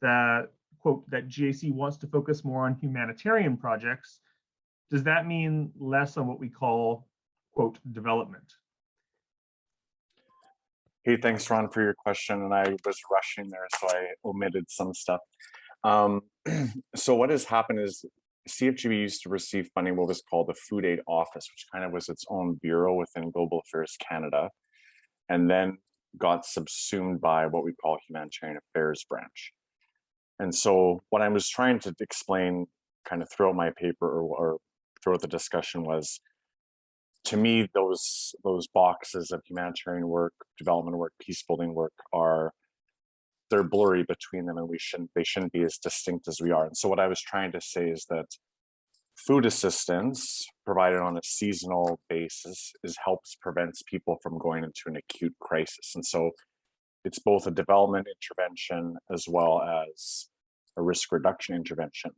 that, quote, that GAC wants to focus more on humanitarian projects? Does that mean less on what we call, quote, development? Hey, thanks, Ron, for your question. And I was rushing there, so I omitted some stuff. So what has happened is CFGB used to receive funding, what was called the Food Aid Office, which kind of was its own bureau within Global Affairs Canada, and then got subsumed by what we call Humanitarian Affairs Branch. And so what I was trying to explain kind of throughout my paper or throughout the discussion was, to me, those boxes of humanitarian work, development work, peace building work they're blurry between them, and they shouldn't be as distinct as we are. And so what I was trying to say is that food assistance provided on a seasonal basis helps prevents people from going into an acute crisis. And so it's both a development intervention as well as a risk reduction intervention.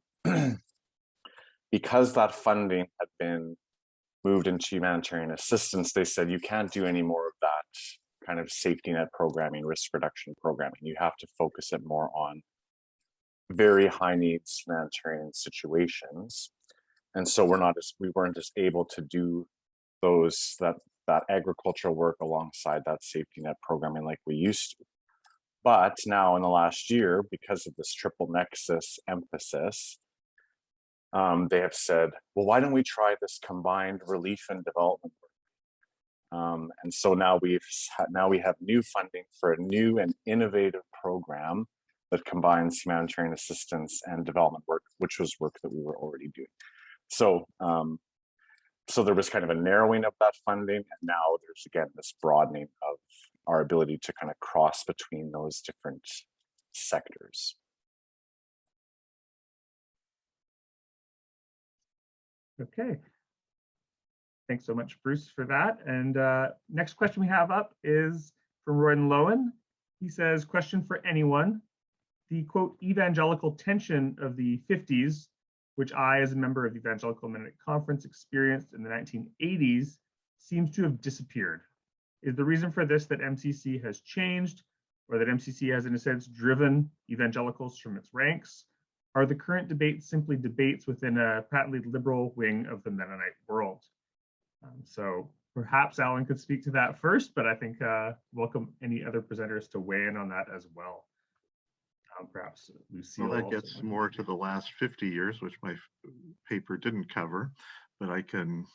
Because that funding had been moved into humanitarian assistance, they said you can't do any more of that kind of safety net programming, risk reduction programming. You have to focus it more on very high needs humanitarian situations. And so we weren't as able to do that agricultural work alongside that safety net programming like we used to. But now in the last year, because of this triple nexus emphasis, they have said, well, why don't we try this combined relief and development work? And so now we have new funding for a new and innovative program that combines humanitarian assistance and development work, which was work that we were already doing. So, so there was kind of a narrowing of that funding, and now there's again this broadening of our ability to kind of cross between those different sectors. Okay. Thanks so much, Bruce, for that. And next question we have up is from Royden Lowen. He says, question for anyone. The, quote, evangelical tension of the 50s, which I, as a member of the Evangelical Mennonite Conference, experienced in the 1980s, seems to have disappeared. Is the reason for this that MCC has changed, or that MCC has, in a sense, driven evangelicals from its ranks? Are the current debates simply debates within a patently liberal wing of the Mennonite world? So perhaps Alan could speak to that first, but I think welcome any other presenters to weigh in on that as well. Perhaps Lucille. Well, that gets more to the last 50 years, which my paper didn't cover, but I can,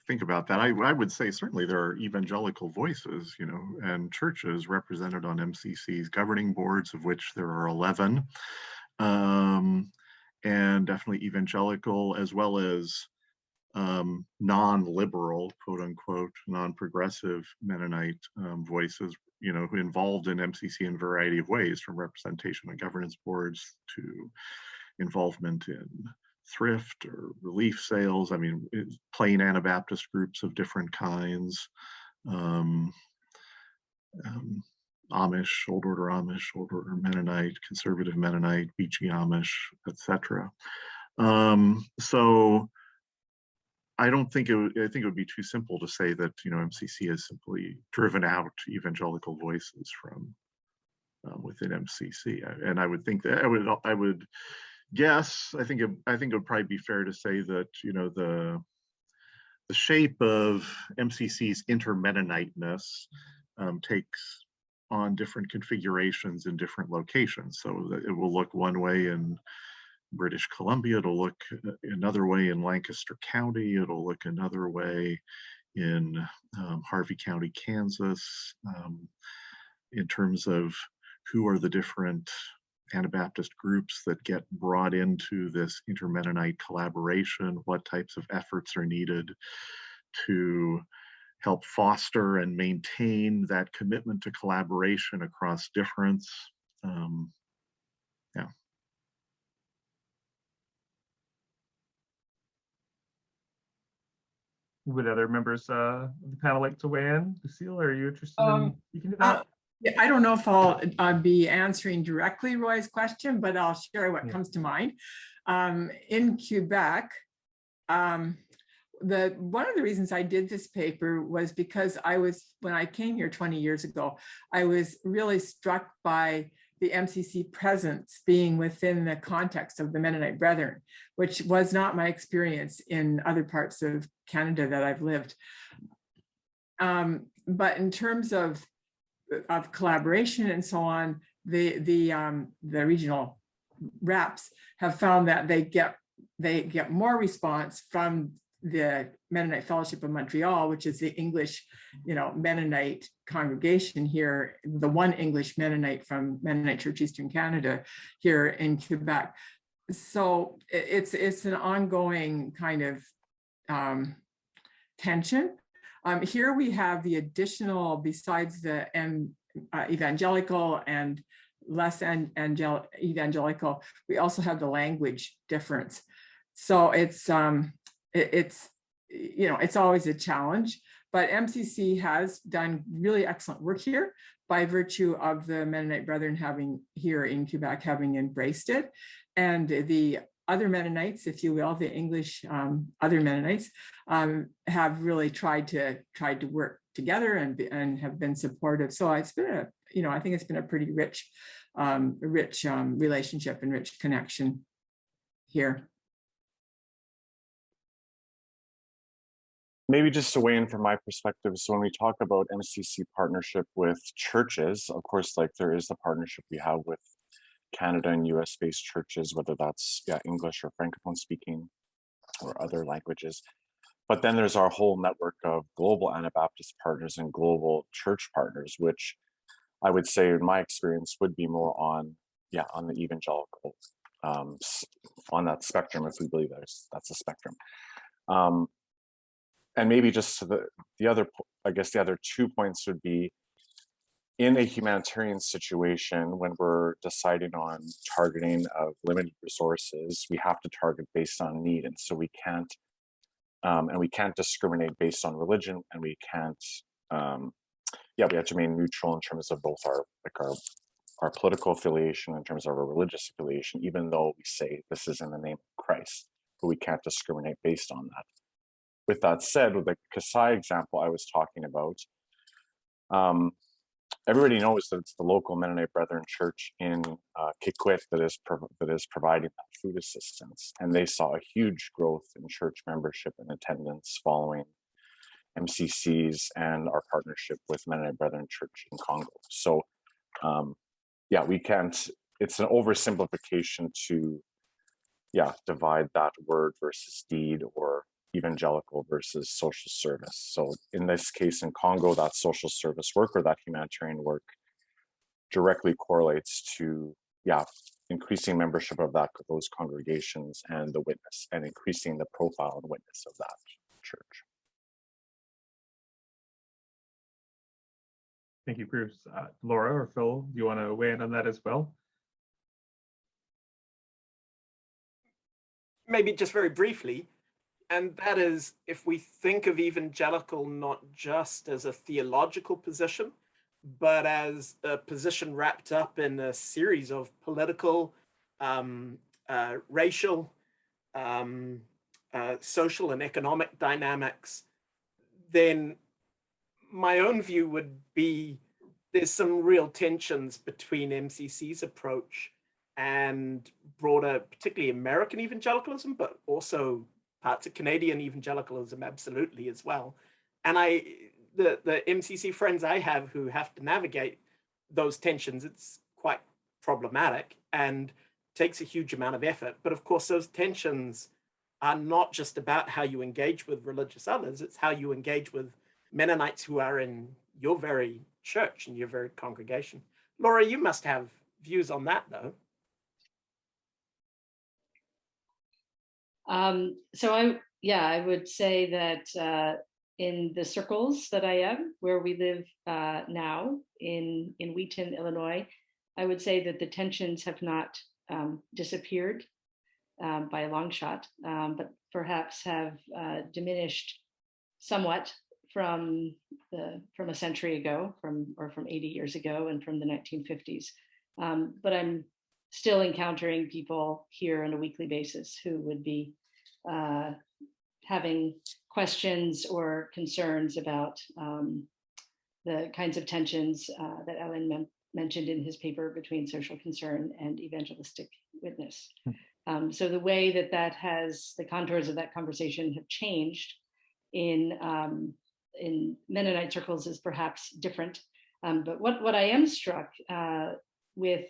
think about that. I would say certainly there are evangelical voices, and churches represented on MCC's governing boards, of which there are 11, and definitely evangelical, as well as non-liberal, quote unquote, non-progressive Mennonite voices, who involved in MCC in a variety of ways, from representation on governance boards to involvement in thrift or relief sales. I mean, plain Anabaptist groups of different kinds, Amish, Old Order Mennonite, Conservative Mennonite, Beachy Amish, etc. So I don't think I think it would be too simple to say that MCC has simply driven out evangelical voices from within MCC, and I would think that I would guess I think it would probably be fair to say that the shape of MCC's inter-Mennoniteness takes on different configurations in different locations. So it will look one way in British Columbia, it'll look another way in Lancaster County, it'll look another way in Harvey County, Kansas, in terms of who are the different Anabaptist groups that get brought into this inter-Mennonite collaboration, what types of efforts are needed to help foster and maintain that commitment to collaboration across difference. Yeah. Would other members of the panel like to weigh in? Lucille, are you interested in speaking to that? Yeah, I don't know if I'll be answering directly Roy's question, but I'll share what comes to mind. In Quebec, one of the reasons I did this paper was because when I came here 20 years ago, I was really struck by the MCC presence being within the context of the Mennonite Brethren, which was not my experience in other parts of Canada that I've lived. But in terms of collaboration and so on, the regional reps have found that they get more response from the Mennonite Fellowship of Montreal, which is the English, Mennonite congregation here, the one English Mennonite from Mennonite Church Eastern Canada here in Quebec. So it's an ongoing kind of tension. Here we have the additional, besides the evangelical and less evangelical, we also have the language difference. So it's always a challenge, but MCC has done really excellent work here by virtue of the Mennonite Brethren having here in Quebec having embraced it, and the other Mennonites, if you will, the English other Mennonites have really tried to work together and have been supportive. So it's been I think it's been a pretty rich relationship and rich connection here. Maybe just to weigh in from my perspective. So when we talk about MCC partnership with churches, of course, like there is the partnership we have with Canada and US based churches, whether that's English or Francophone speaking or other languages. But then there's our whole network of global Anabaptist partners and global church partners, which I would say in my experience would be more on the evangelical, on that spectrum, if we believe that's a spectrum. And maybe just to the other 2 points would be, in a humanitarian situation, when we're deciding on targeting of limited resources, we have to target based on need, and so we can't discriminate based on religion, and we can't we have to remain neutral in terms of both our political affiliation, in terms of our religious affiliation, even though we say this is in the name of Christ, but we can't discriminate based on that. With that said, with the Kasai example I was talking about, everybody knows that it's the local Mennonite Brethren Church in Quebec that is providing that food assistance, and they saw a huge growth in church membership and attendance following MCCs and our partnership with Mennonite Brethren Church in Congo. So, yeah, we can't. It's an oversimplification to, yeah, divide that word versus deed, or evangelical versus social service. So in this case in Congo, that social service work or that humanitarian work directly correlates to, yeah, increasing membership of those congregations and the witness, and increasing the profile and witness of that church. Thank you, Bruce. Laura or Phil, do you want to weigh in on that as well? Maybe just very briefly, and that is, if we think of evangelical not just as a theological position, but as a position wrapped up in a series of political, racial, social and economic dynamics, then my own view would be there's some real tensions between MCC's approach and broader, particularly American evangelicalism, but also parts of Canadian evangelicalism absolutely as well. And the MCC friends I have who have to navigate those tensions, it's quite problematic and takes a huge amount of effort. But of course, those tensions are not just about how you engage with religious others, it's how you engage with Mennonites who are in your very church and your very congregation. Laura, you must have views on that, though. So I would say that in the circles that I am, where we live now in Wheaton, Illinois, I would say that the tensions have not disappeared by a long shot, but perhaps have diminished somewhat from a century ago, from 80 years ago, and from the 1950s. But I'm still encountering people here on a weekly basis who would be having questions or concerns about the kinds of tensions that Alain mentioned in his paper between social concern and evangelistic witness. So the way the contours of that conversation have changed in Mennonite circles is perhaps different. But what I am struck with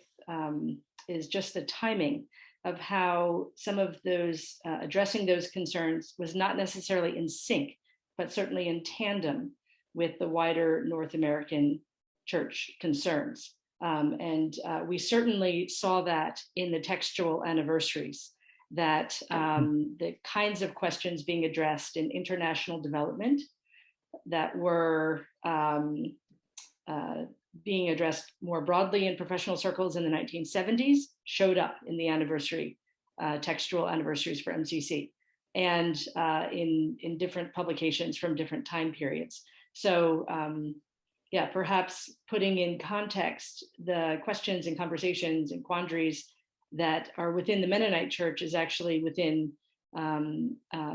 is just the timing of how some of those addressing those concerns was not necessarily in sync, but certainly in tandem with the wider North American church concerns. And we certainly saw that in the Textual Anniversaries, that the kinds of questions being addressed in international development that were being addressed more broadly in professional circles in the 1970s showed up in the anniversary, Textual Anniversaries for MCC, and in different publications from different time periods. So yeah, perhaps putting in context the questions and conversations and quandaries that are within the Mennonite Church is actually within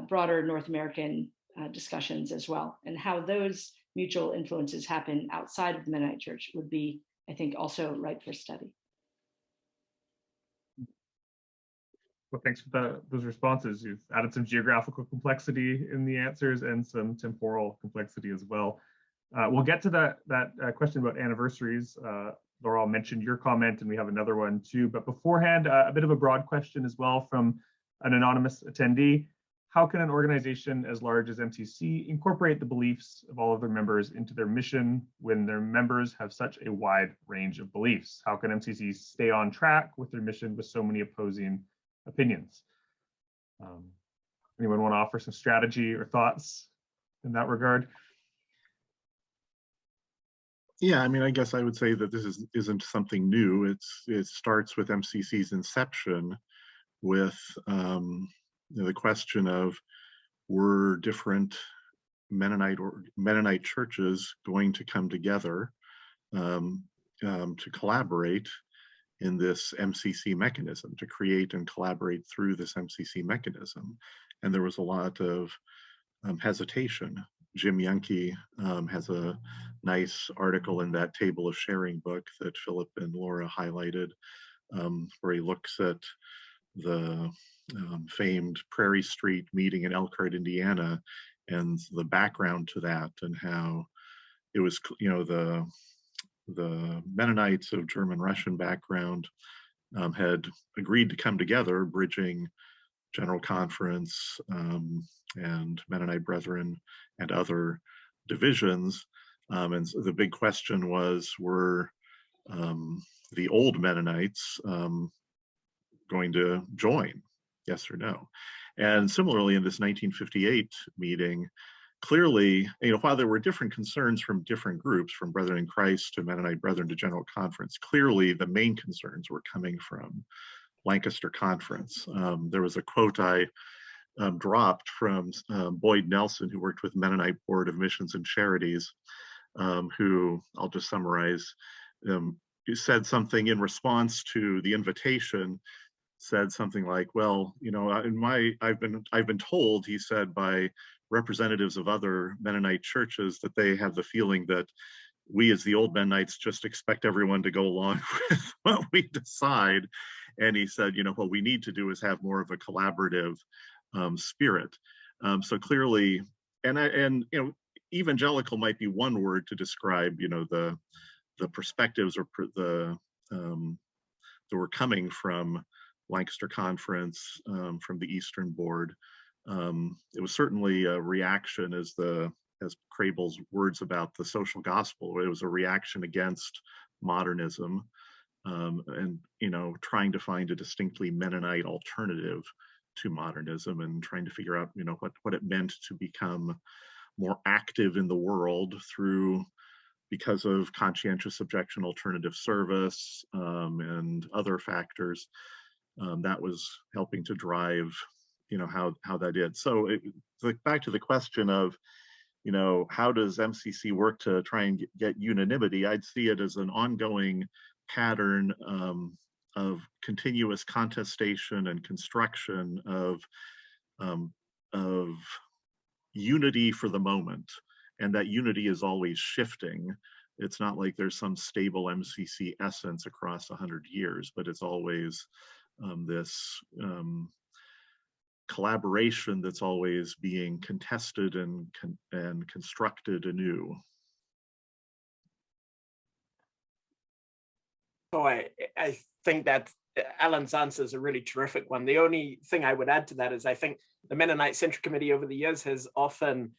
broader North American discussions as well, and how those mutual influences happen outside of the Mennonite Church would be, I think, also ripe for study. Well, thanks for those responses. You've added some geographical complexity in the answers and some temporal complexity as well. We'll get to that question about anniversaries. Laurel mentioned your comment, and we have another one too. But beforehand, a bit of a broad question as well from an anonymous attendee. How can an organization as large as MCC incorporate the beliefs of all of their members into their mission when their members have such a wide range of beliefs? How can MCC stay on track with their mission with so many opposing opinions? Anyone want to offer some strategy or thoughts in that regard? Yeah, I mean, I guess I would say that this isn't something new. It starts with MCC's inception with the question of, were different Mennonite churches going to come together to collaborate in this MCC mechanism, to create and collaborate through this MCC mechanism? And there was a lot of hesitation Jim Yunke has a nice article in that table of sharing book that Philip and Laura highlighted, where he looks at the famed Prairie Street meeting in Elkhart, Indiana, and the background to that, and how it was, you know, the Mennonites of German Russian background had agreed to come together, bridging General Conference and Mennonite Brethren and other divisions. And so the big question was, were the old Mennonites going to join, yes or no? And similarly, in this 1958 meeting, clearly, you know, while there were different concerns from different groups, from Brethren in Christ to Mennonite Brethren to General Conference, clearly the main concerns were coming from Lancaster Conference. There was a quote I dropped from Boyd Nelson, who worked with Mennonite Board of Missions and Charities, who, I'll just summarize, he said something in response to the invitation, said something like, well, you know, I've been told, he said, by representatives of other Mennonite churches that they have the feeling that we as the old Mennonites just expect everyone to go along with what we decide. And he said, you know, what we need to do is have more of a collaborative spirit. So clearly, and you know, evangelical might be one word to describe, you know, the perspectives or that were coming from Lancaster Conference, from the Eastern Board. It was certainly a reaction, as Crable's words about the social gospel. It was a reaction against modernism, and, you know, trying to find a distinctly Mennonite alternative to modernism, and trying to figure out, you know, what it meant to become more active in the world through, because of conscientious objection, alternative service, and other factors. That was helping to drive, you know, how that did. So back to the question of, you know, how does MCC work to try and get unanimity? I'd see it as an ongoing pattern of continuous contestation and construction of unity for the moment, and that unity is always shifting. It's not like there's some stable MCC essence across 100 years, but it's always this collaboration that's always being contested and constructed anew. Oh, I think that Alan's answer is a really terrific one. The only thing I would add to that is I think the Mennonite Central Committee over the years has often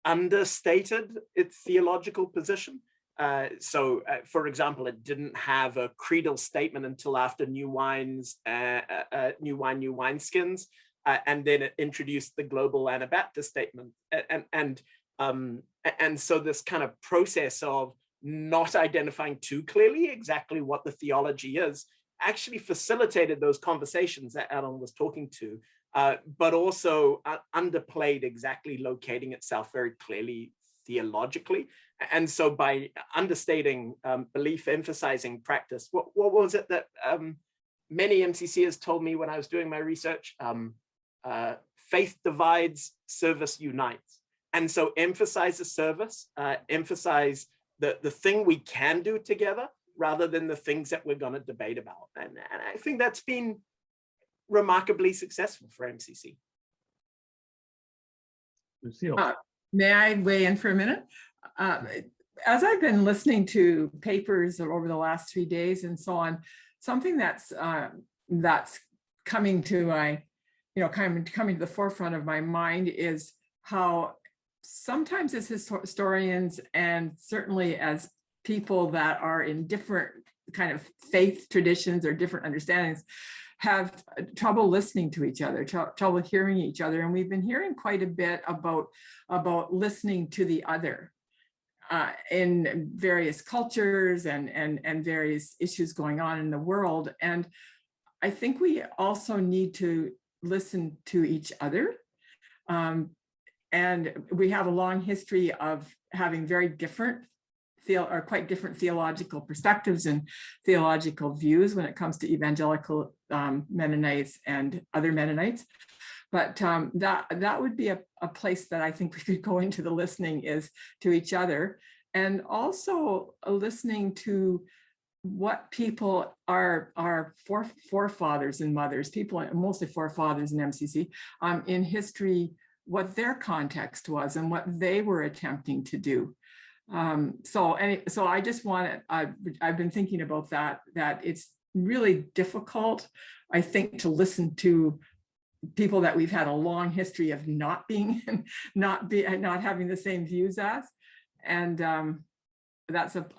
understated its theological position. For example, it didn't have a creedal statement until after New Wines, New Wineskins, and then it introduced the global Anabaptist statement. And so this kind of process of not identifying too clearly exactly what the theology is actually facilitated those conversations that Alan was talking to, but also underplayed exactly locating itself very clearly theologically. And so by understating belief, emphasizing practice, what was it that many MCCers told me when I was doing my research? Faith divides, service unites. And so emphasize the service, emphasize the thing we can do together rather than the things that we're going to debate about. And I think that's been remarkably successful for MCC. Lucille. May I weigh in for a minute? As I've been listening to papers over the last 3 days and so on, something that's coming to my, coming to the forefront of my mind is how sometimes as historians, and certainly as people that are in different kind of faith traditions or different understandings, have trouble listening to each other, trouble hearing each other. And we've been hearing quite a bit about listening to the other in various cultures and various issues going on in the world. And I think we also need to listen to each other. And we have a long history of having very different quite different theological perspectives and theological views when it comes to evangelical Mennonites and other Mennonites. But that would be a place that I think we could go into the listening is to each other, and also listening to what people are forefathers and mothers, people, mostly forefathers in MCC, in history, what their context was and what they were attempting to do. So I just want to, I've been thinking about that it's really difficult, I think, to listen to people that we've had a long history of not having the same views as. And I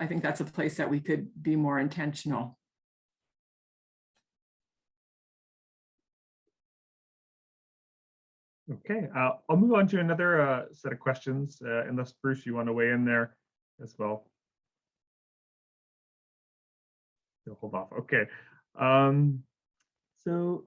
think that's a place that we could be more intentional. Okay, I'll move on to another set of questions, unless Bruce, you want to weigh in there as well. You'll hold off. Okay, so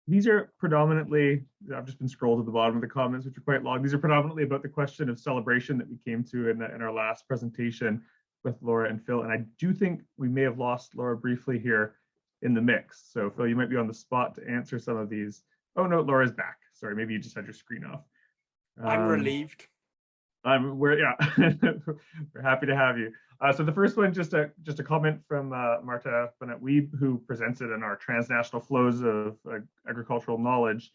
these are predominantly, I've just been scrolled to the bottom of the comments, which are quite long. These are predominantly about the question of celebration that we came to in our last presentation with Laura and Phil. And I do think we may have lost Laura briefly here in the mix. So Phil, you might be on the spot to answer some of these. Oh no, Laura's back. Sorry, maybe you just had your screen off. I'm relieved. We're happy to have you. So the first one, just a comment from Marta Bennett-Weeb, who presented in our transnational flows of agricultural knowledge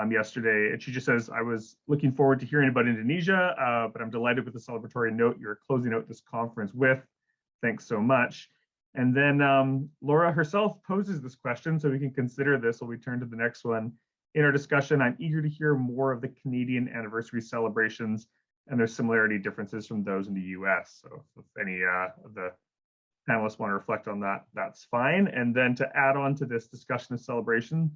yesterday. And she just says, I was looking forward to hearing about Indonesia, but I'm delighted with the celebratory note you're closing out this conference with. Thanks so much. And then Laura herself poses this question, so we can consider this while we turn to the next one. In our discussion, I'm eager to hear more of the Canadian anniversary celebrations and their similarity differences from those in the US. So if any of the panelists want to reflect on that, that's fine. And then to add on to this discussion of celebration,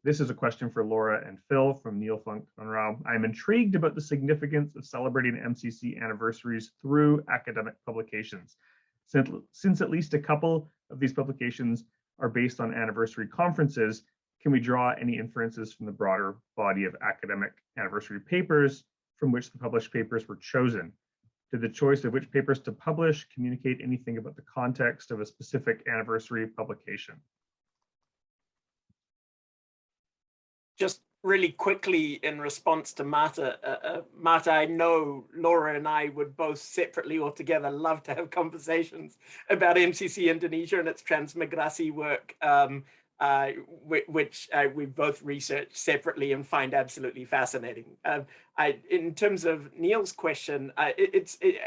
this is a question for Laura and Phil from Neil Funk Monroe. I'm intrigued about the significance of celebrating MCC anniversaries through academic publications. Since at least a couple of these publications are based on anniversary conferences, can we draw any inferences from the broader body of academic anniversary papers from which the published papers were chosen? Did the choice of which papers to publish communicate anything about the context of a specific anniversary publication? Just really quickly in response to Marta, I know Laura and I would both separately or together love to have conversations about MCC Indonesia and its transmigrasi work, which we both researched separately and find absolutely fascinating. In terms of Neil's question,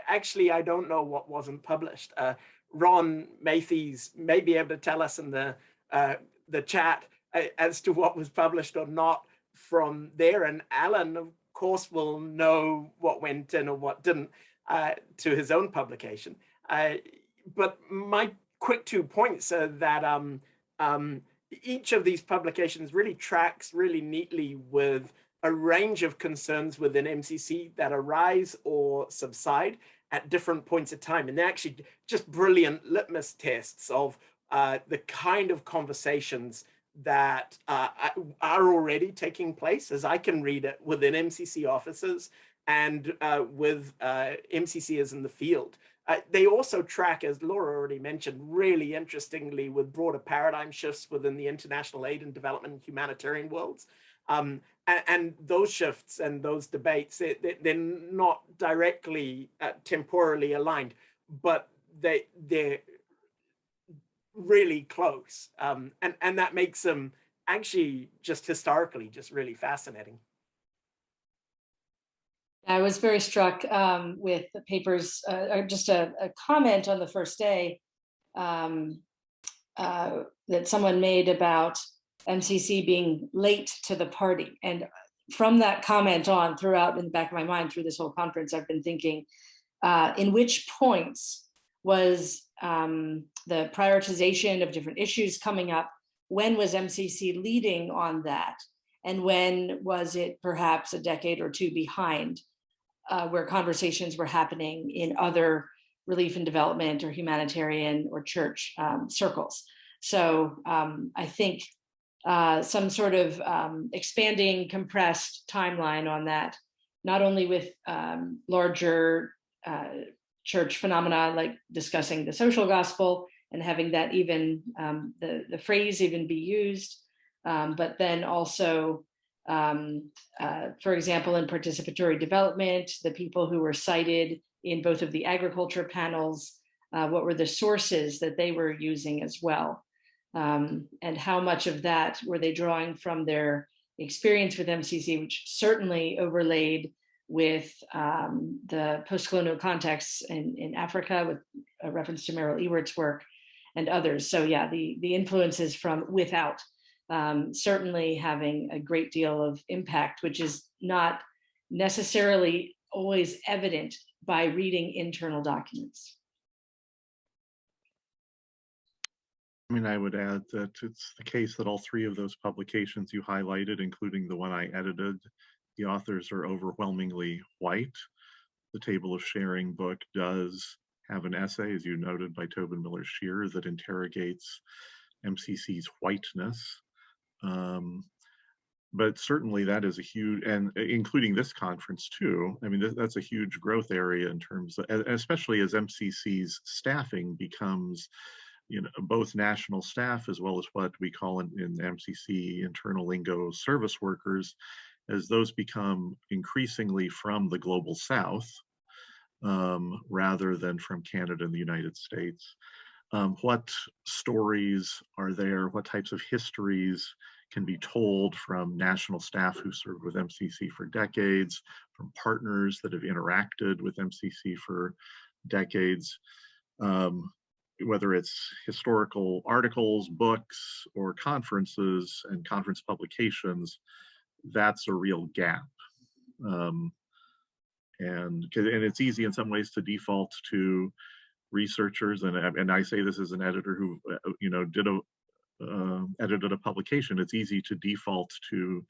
actually, I don't know what wasn't published. Ron Matthews may be able to tell us in the chat as to what was published or not from there. And Alain, of course, will know what went in or what didn't to his own publication. But my quick 2 points are that each of these publications really tracks really neatly with a range of concerns within MCC that arise or subside at different points of time. And they're actually just brilliant litmus tests of the kind of conversations that are already taking place, as I can read it, within MCC offices and with MCCers in the field. They also track, as Laura already mentioned, really interestingly with broader paradigm shifts within the international aid and development and humanitarian worlds. And those shifts and those debates, they're not directly temporally aligned, but they're really close. And that makes them actually just historically just really fascinating. I was very struck with the papers, or just a comment on the first day that someone made about MCC being late to the party. And from that comment on, throughout in the back of my mind through this whole conference, I've been thinking, in which points was the prioritization of different issues coming up? When was MCC leading on that? And when was it perhaps a decade or two behind, where conversations were happening in other relief and development or humanitarian or church circles? So I think some sort of expanding, compressed timeline on that, not only with larger church phenomena like discussing the social gospel and having that even the phrase even be used, but then also, for example, in participatory development, the people who were cited in both of the agriculture panels, what were the sources that they were using as well? And how much of that were they drawing from their experience with MCC, which certainly overlaid with the post-colonial contexts in Africa, with a reference to Merrill Ewert's work and others. So yeah, the influences from without certainly having a great deal of impact, which is not necessarily always evident by reading internal documents. I mean, I would add that it's the case that all three of those publications you highlighted, including the one I edited, the authors are overwhelmingly white. The Table of Sharing book does have an essay, as you noted, by Tobin Miller-Scheer that interrogates MCC's whiteness. But certainly that is a huge, and including this conference too, I mean, that's a huge growth area in terms of, especially as MCC's staffing becomes, you know, both national staff as well as what we call in MCC internal lingo service workers, as those become increasingly from the global South rather than from Canada and the United States. What stories are there? What types of histories can be told from national staff who served with MCC for decades, from partners that have interacted with MCC for decades, whether it's historical articles, books, or conferences and conference publications, that's a real gap. And it's easy in some ways to default to researchers, and I say this as an editor who, you know, edited a publication. It's easy to default to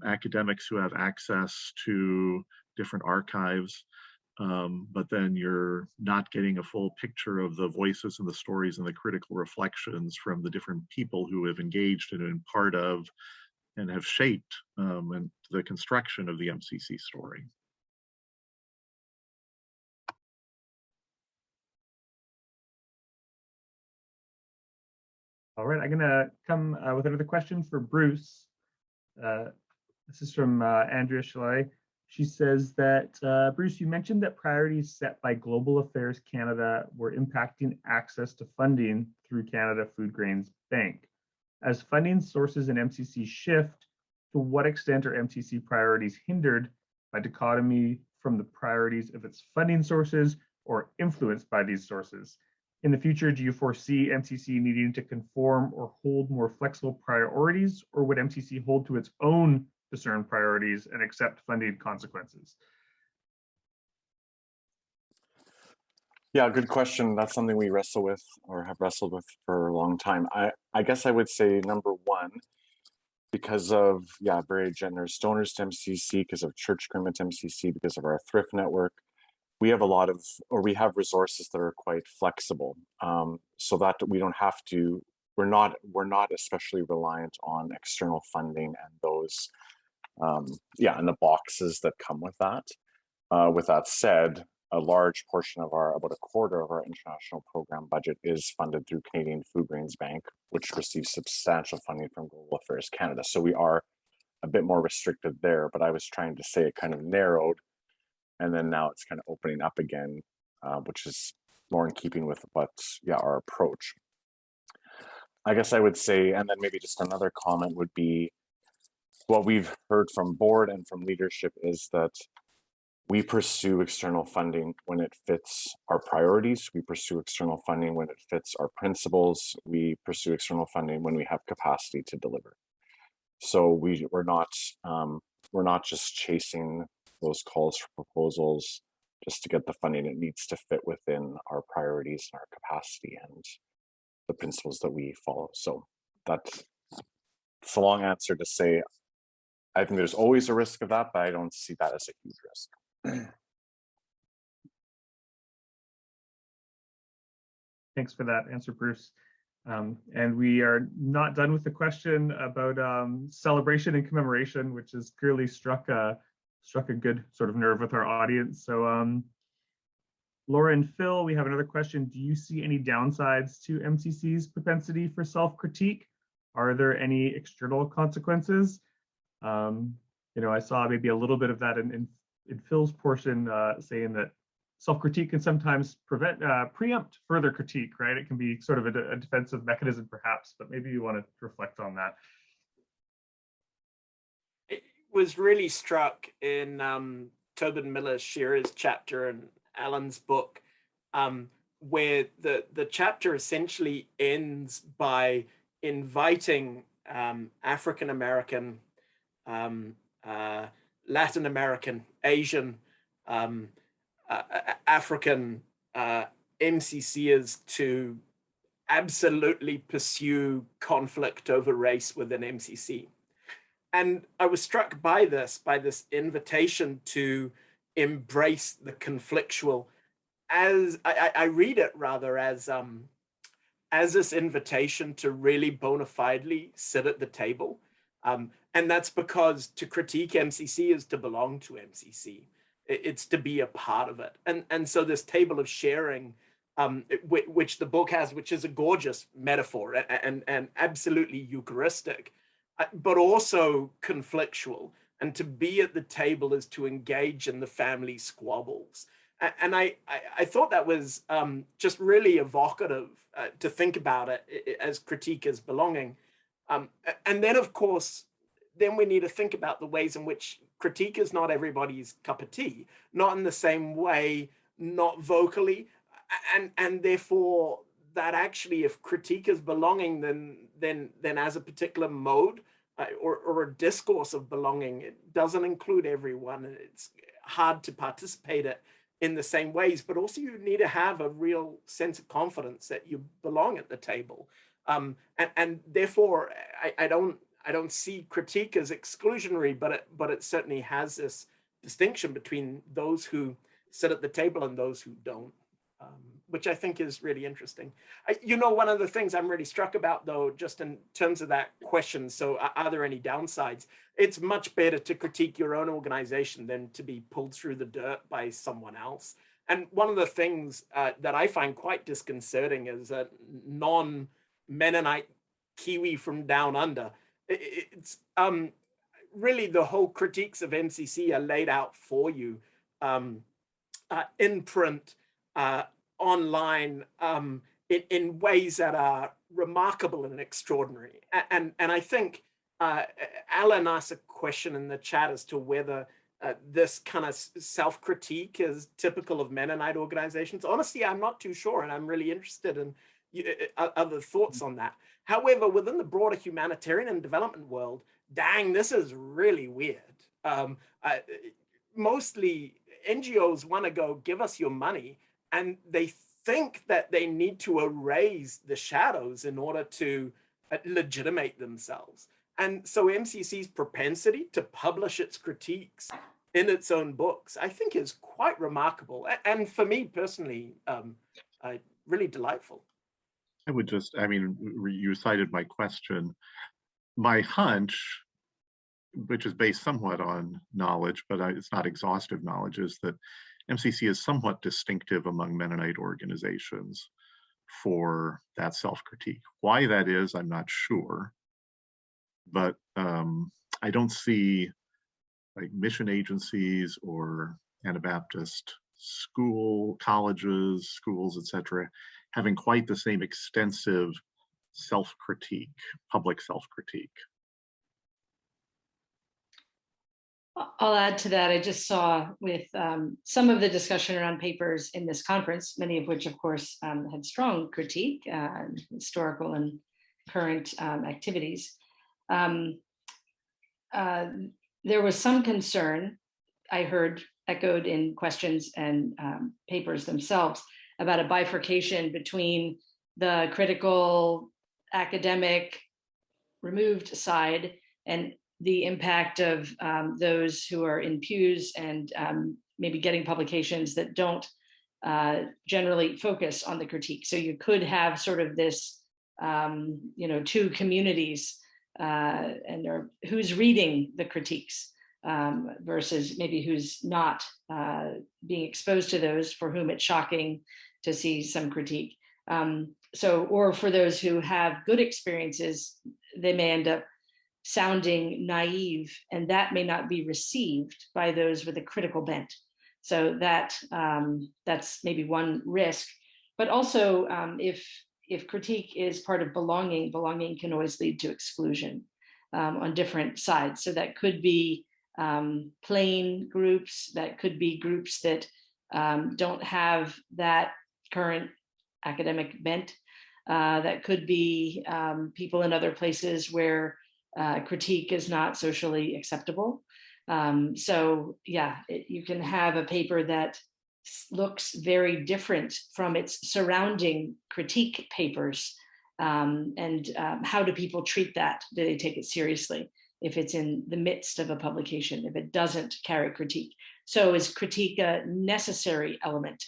academics who have access to different archives, but then you're not getting a full picture of the voices and the stories and the critical reflections from the different people who have engaged and been part of and have shaped and the construction of the MCC story. All right, I'm gonna come with another question for Bruce. This is from Andrea Schley. She says that, Bruce, you mentioned that priorities set by Global Affairs Canada were impacting access to funding through Canada Food Grains Bank. As funding sources in MCC shift, to what extent are MCC priorities hindered by dichotomy from the priorities of its funding sources or influenced by these sources? In the future, do you foresee MCC needing to conform or hold more flexible priorities, or would MCC hold to its own discerned priorities and accept funding consequences? Yeah, good question. That's something we wrestle with or have wrestled with for a long time. I guess I would say number one, because of, very generous donors to MCC, because of church commitment to MCC, because of our thrift network, we have we have resources that are quite flexible, so that we don't have to, we're not especially reliant on external funding and those, and the boxes that come with that. With that said, a large portion of about a quarter of our international program budget is funded through Canadian Food Grains Bank, which receives substantial funding from Global Affairs Canada. So we are a bit more restricted there, but I was trying to say it kind of narrowed, and then now it's kind of opening up again, which is more in keeping with our approach. I guess I would say, and then maybe just another comment would be, what we've heard from board and from leadership is that we pursue external funding when it fits our priorities. We pursue external funding when it fits our principles. We pursue external funding when we have capacity to deliver. So we're not just chasing those calls for proposals just to get the funding. It needs to fit within our priorities and our capacity and the principles that we follow. So that's a long answer to say, I think there's always a risk of that, but I don't see that as a huge risk. Thanks for that answer, Bruce. And we are not done with the question about celebration and commemoration, which has clearly struck a good sort of nerve with our audience. So Laura and Phil, we have another question. Do you see any downsides to MCC's propensity for self-critique, Are there any external consequences? I saw maybe a little bit of that in Phil's portion, saying that self-critique can sometimes preempt further critique, right? It can be sort of a defensive mechanism perhaps, but maybe you want to reflect on that. It was really struck in Tobin Miller-Shearer's chapter in Alain's book, where the chapter essentially ends by inviting African American, Latin American, Asian, African MCCers to absolutely pursue conflict over race within MCC. And I was struck by this invitation to embrace the conflictual, as I read it rather as this invitation to really bona fidely sit at the table. And that's because to critique MCC is to belong to MCC. It's to be a part of it. And so this table of sharing, which the book has, which is a gorgeous metaphor and absolutely Eucharistic, but also conflictual. And to be at the table is to engage in the family squabbles. And I thought that was just really evocative to think about it as critique as belonging. And then, of course, then we need to think about the ways in which critique is not everybody's cup of tea, not in the same way, not vocally, and therefore that actually, if critique is belonging, then as a particular mode or a discourse of belonging, it doesn't include everyone. It's hard to participate in the same ways, but also you need to have a real sense of confidence that you belong at the table, and therefore I don't see critique as exclusionary, but it certainly has this distinction between those who sit at the table and those who don't, which I think is really interesting. One of the things I'm really struck about, though, just in terms of that question, so are there any downsides? It's much better to critique your own organization than to be pulled through the dirt by someone else. And one of the things that I find quite disconcerting is a non-Mennonite Kiwi from down under. It's really the whole critiques of MCC are laid out for you in print, online, in ways that are remarkable and extraordinary. And I think Alain asked a question in the chat as to whether this kind of self-critique is typical of Mennonite organizations. Honestly, I'm not too sure, and I'm really interested in other thoughts on that. However, within the broader humanitarian and development world, dang, this is really weird. Mostly NGOs want to go, give us your money, and they think that they need to erase the shadows in order to legitimate themselves. And so MCC's propensity to publish its critiques in its own books, I think, is quite remarkable. And for me personally, really delightful. You cited my question. My hunch, which is based somewhat on knowledge, but it's not exhaustive knowledge, is that MCC is somewhat distinctive among Mennonite organizations for that self-critique. Why that is, I'm not sure, but I don't see like mission agencies or Anabaptist colleges, schools, etc., having quite the same extensive self-critique, public self-critique. I'll add to that. I just saw with some of the discussion around papers in this conference, many of which, of course, had strong critique, historical and current activities. There was some concern I heard echoed in questions and papers themselves about a bifurcation between the critical, academic, removed side and the impact of those who are in pews and maybe getting publications that don't generally focus on the critique. So you could have sort of this, two communities and who's reading the critiques versus maybe who's not being exposed to those for whom it's shocking to see some critique. Or for those who have good experiences they may end up sounding naive, and that may not be received by those with a critical bent. So that's maybe one risk. But also, if critique is part of belonging, belonging can always lead to exclusion on different sides. So that could be plain groups, that could be groups that don't have that current academic bent, that could be people in other places where critique is not socially acceptable. So yeah, you can have a paper that looks very different from its surrounding critique papers. And how do people treat that? Do they take it seriously if it's in the midst of a publication, if it doesn't carry critique? So is critique a necessary element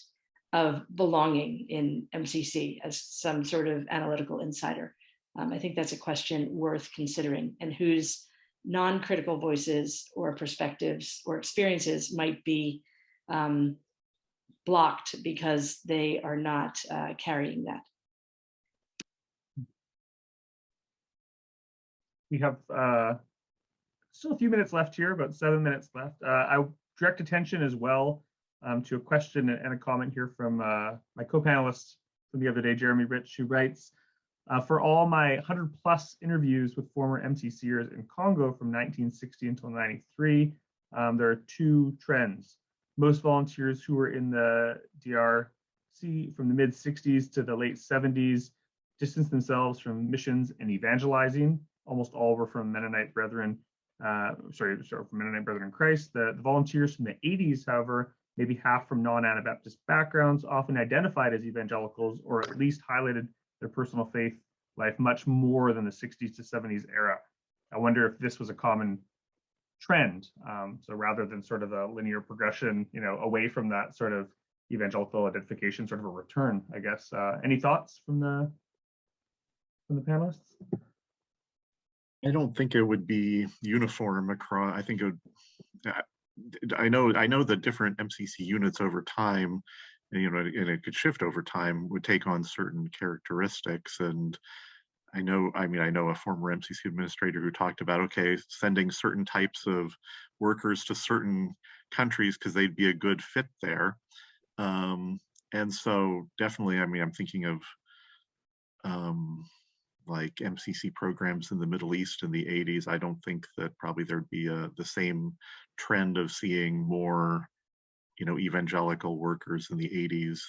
of belonging in MCC as some sort of analytical insider? I think that's a question worth considering, and whose non-critical voices or perspectives or experiences might be blocked because they are not carrying that. We have still a few minutes left here, about 7 minutes left. I direct attention as well to a question and a comment here from my co-panelist from the other day, Jeremy Rich, who writes, for all my 100+ interviews with former MCCers in Congo from 1960 until 93, there are two trends. Most volunteers who were in the DRC from the mid-60s to the late 70s distanced themselves from missions and evangelizing. Almost all were from Mennonite Brethren, from Mennonite Brethren in Christ. The volunteers from the 80s, however, maybe half from non-Anabaptist backgrounds, often identified as evangelicals, or at least highlighted their personal faith life much more than the 60s to 70s era. I wonder if this was a common trend. So rather than sort of a linear progression, away from that sort of evangelical identification, sort of a return, I guess. Any thoughts from the panelists? I don't think it would be uniform across. I think it would, I know the different MCC units over time, and it could shift over time, would take on certain characteristics. And I know a former MCC administrator who talked about, okay, sending certain types of workers to certain countries because they'd be a good fit there. And so definitely, I'm thinking of like MCC programs in the Middle East in the 80s. I don't think that probably there'd be the same trend of seeing more, evangelical workers in the 80s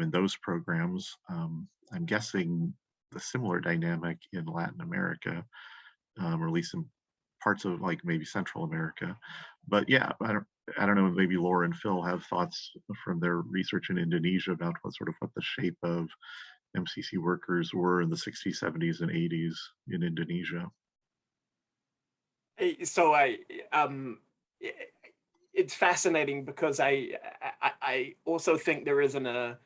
in those programs. I'm guessing the similar dynamic in Latin America, or at least in parts of like maybe Central America. But yeah, I don't know, maybe Laura and Phil have thoughts from their research in Indonesia about what the shape of MCC workers were in the 60s, 70s, and 80s in Indonesia. So it's fascinating because I also think there isn't a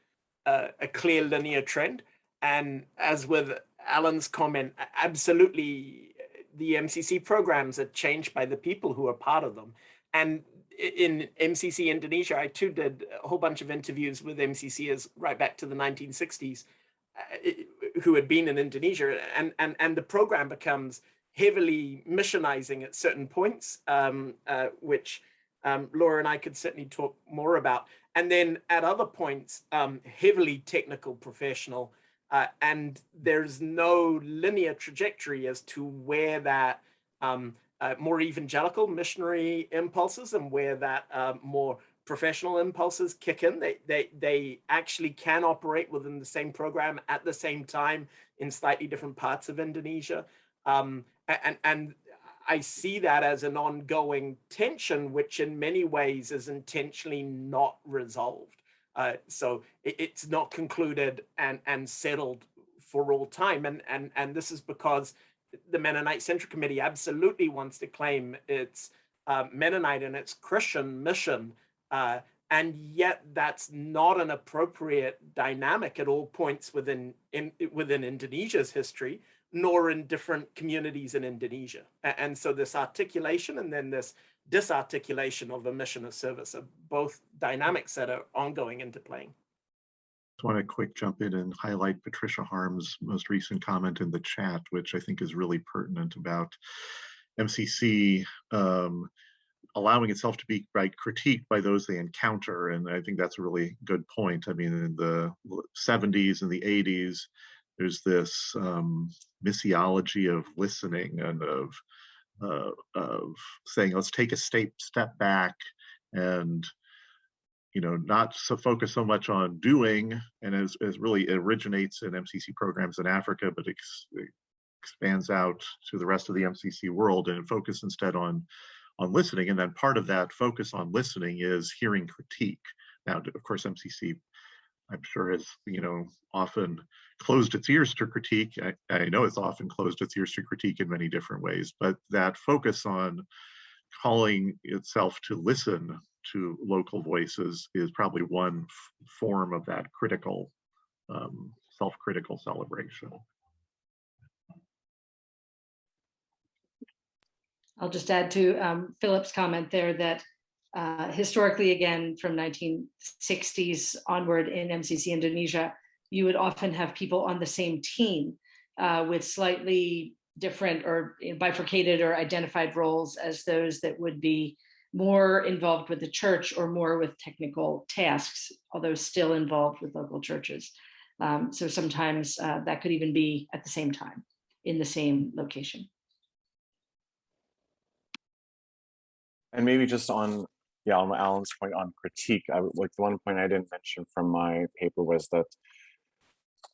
clear linear trend. And as with Alan's comment, absolutely, the MCC programs are changed by the people who are part of them. And in MCC Indonesia, I too did a whole bunch of interviews with MCCers right back to the 1960s who had been in Indonesia, and the program becomes heavily missionizing at certain points, which Laura and I could certainly talk more about. And then at other points, heavily technical, professional, and there's no linear trajectory as to where that more evangelical missionary impulses and where that more professional impulses kick in. They actually can operate within the same program at the same time in slightly different parts of Indonesia. And I see that as an ongoing tension, which in many ways is intentionally not resolved. So it's not concluded and settled for all time. And this is because the Mennonite Central Committee absolutely wants to claim its Mennonite and its Christian mission, and yet that's not an appropriate dynamic at all points within Indonesia's history, nor in different communities in Indonesia. And so this articulation and then this disarticulation of a mission of service are both dynamics that are ongoing interplaying. want to quick jump in and highlight Patricia Harm's most recent comment in the chat, which I think is really pertinent about MCC allowing itself to be critiqued by those they encounter. And I think that's a really good point. I mean, in the 70s and the 80s, there's this missiology of listening and of saying, let's take a step back and not so focus so much on doing, and as really it originates in MCC programs in Africa, but expands out to the rest of the MCC world, and focus instead on listening. And then part of that focus on listening is hearing critique. Now, of course, MCC, I'm sure, has often closed its ears to critique. I know it's often closed its ears to critique in many different ways, but that focus on calling itself to listen to local voices is probably one form of that critical, self-critical celebration. I'll just add to Philip's comment there that historically, again, from 1960s onward in MCC Indonesia, you would often have people on the same team with slightly different or bifurcated or identified roles as those that would be more involved with the church or more with technical tasks, although still involved with local churches. So sometimes that could even be at the same time in the same location. And maybe just on Alan's point on critique, like the one point I didn't mention from my paper was that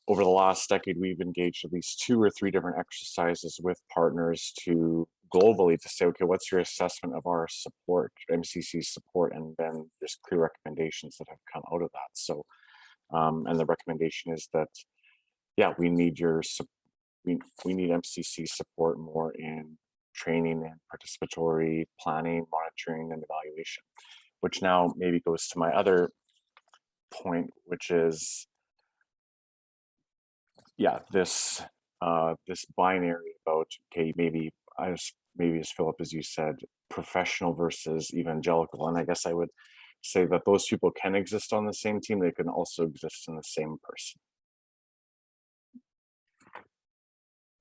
over the last decade, we've engaged at least 2 or 3 different exercises with partners globally to say, okay, what's your assessment of our support, MCC support, and then there's clear recommendations that have come out of that. So, and the recommendation is that, we need we need MCC support more in training and participatory planning, monitoring, and evaluation, which now maybe goes to my other point, which is, this binary about, okay, maybe as Philip, as you said, professional versus evangelical. And I guess I would say that those people can exist on the same team. They can also exist in the same person.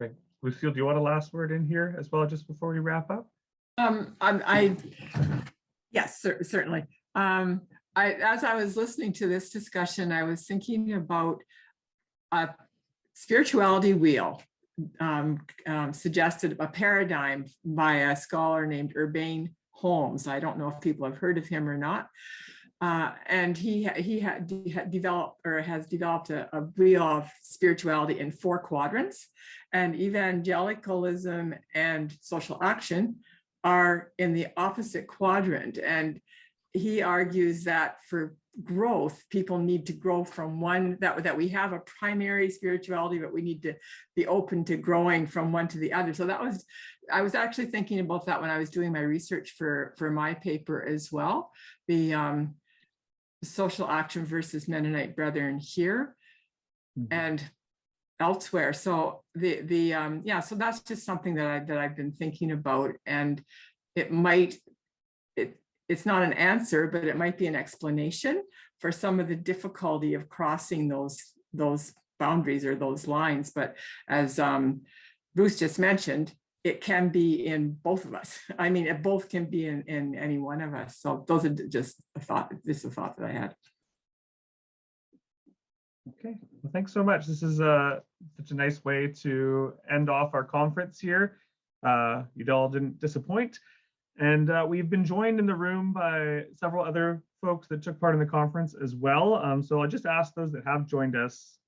Great. Lucille, do you want a last word in here as well, just before we wrap up? Yes, certainly. As I was listening to this discussion, I was thinking about a spirituality wheel suggested, a paradigm by a scholar named Urbane Holmes. I don't know if people have heard of him or not. And he has developed a wheel of spirituality in 4 quadrants, and evangelicalism and social action are in the opposite quadrant. And he argues that for growth, people need to grow from one, that we have a primary spirituality, but we need to be open to growing from one to the other. So I was actually thinking about that when I was doing my research for my paper as well. The social action versus Mennonite brethren here and elsewhere. So so that's just something that I've been thinking about, and it's not an answer, but it might be an explanation for some of the difficulty of crossing those boundaries or those lines. But as Bruce just mentioned, it can be in both of us. I mean, it both can be in any one of us. So those are just a thought that I had. Okay, well, thanks so much. This is such a nice way to end off our conference here. You all didn't disappoint. And we've been joined in the room by several other folks that took part in the conference as well. So I'll just ask those that have joined us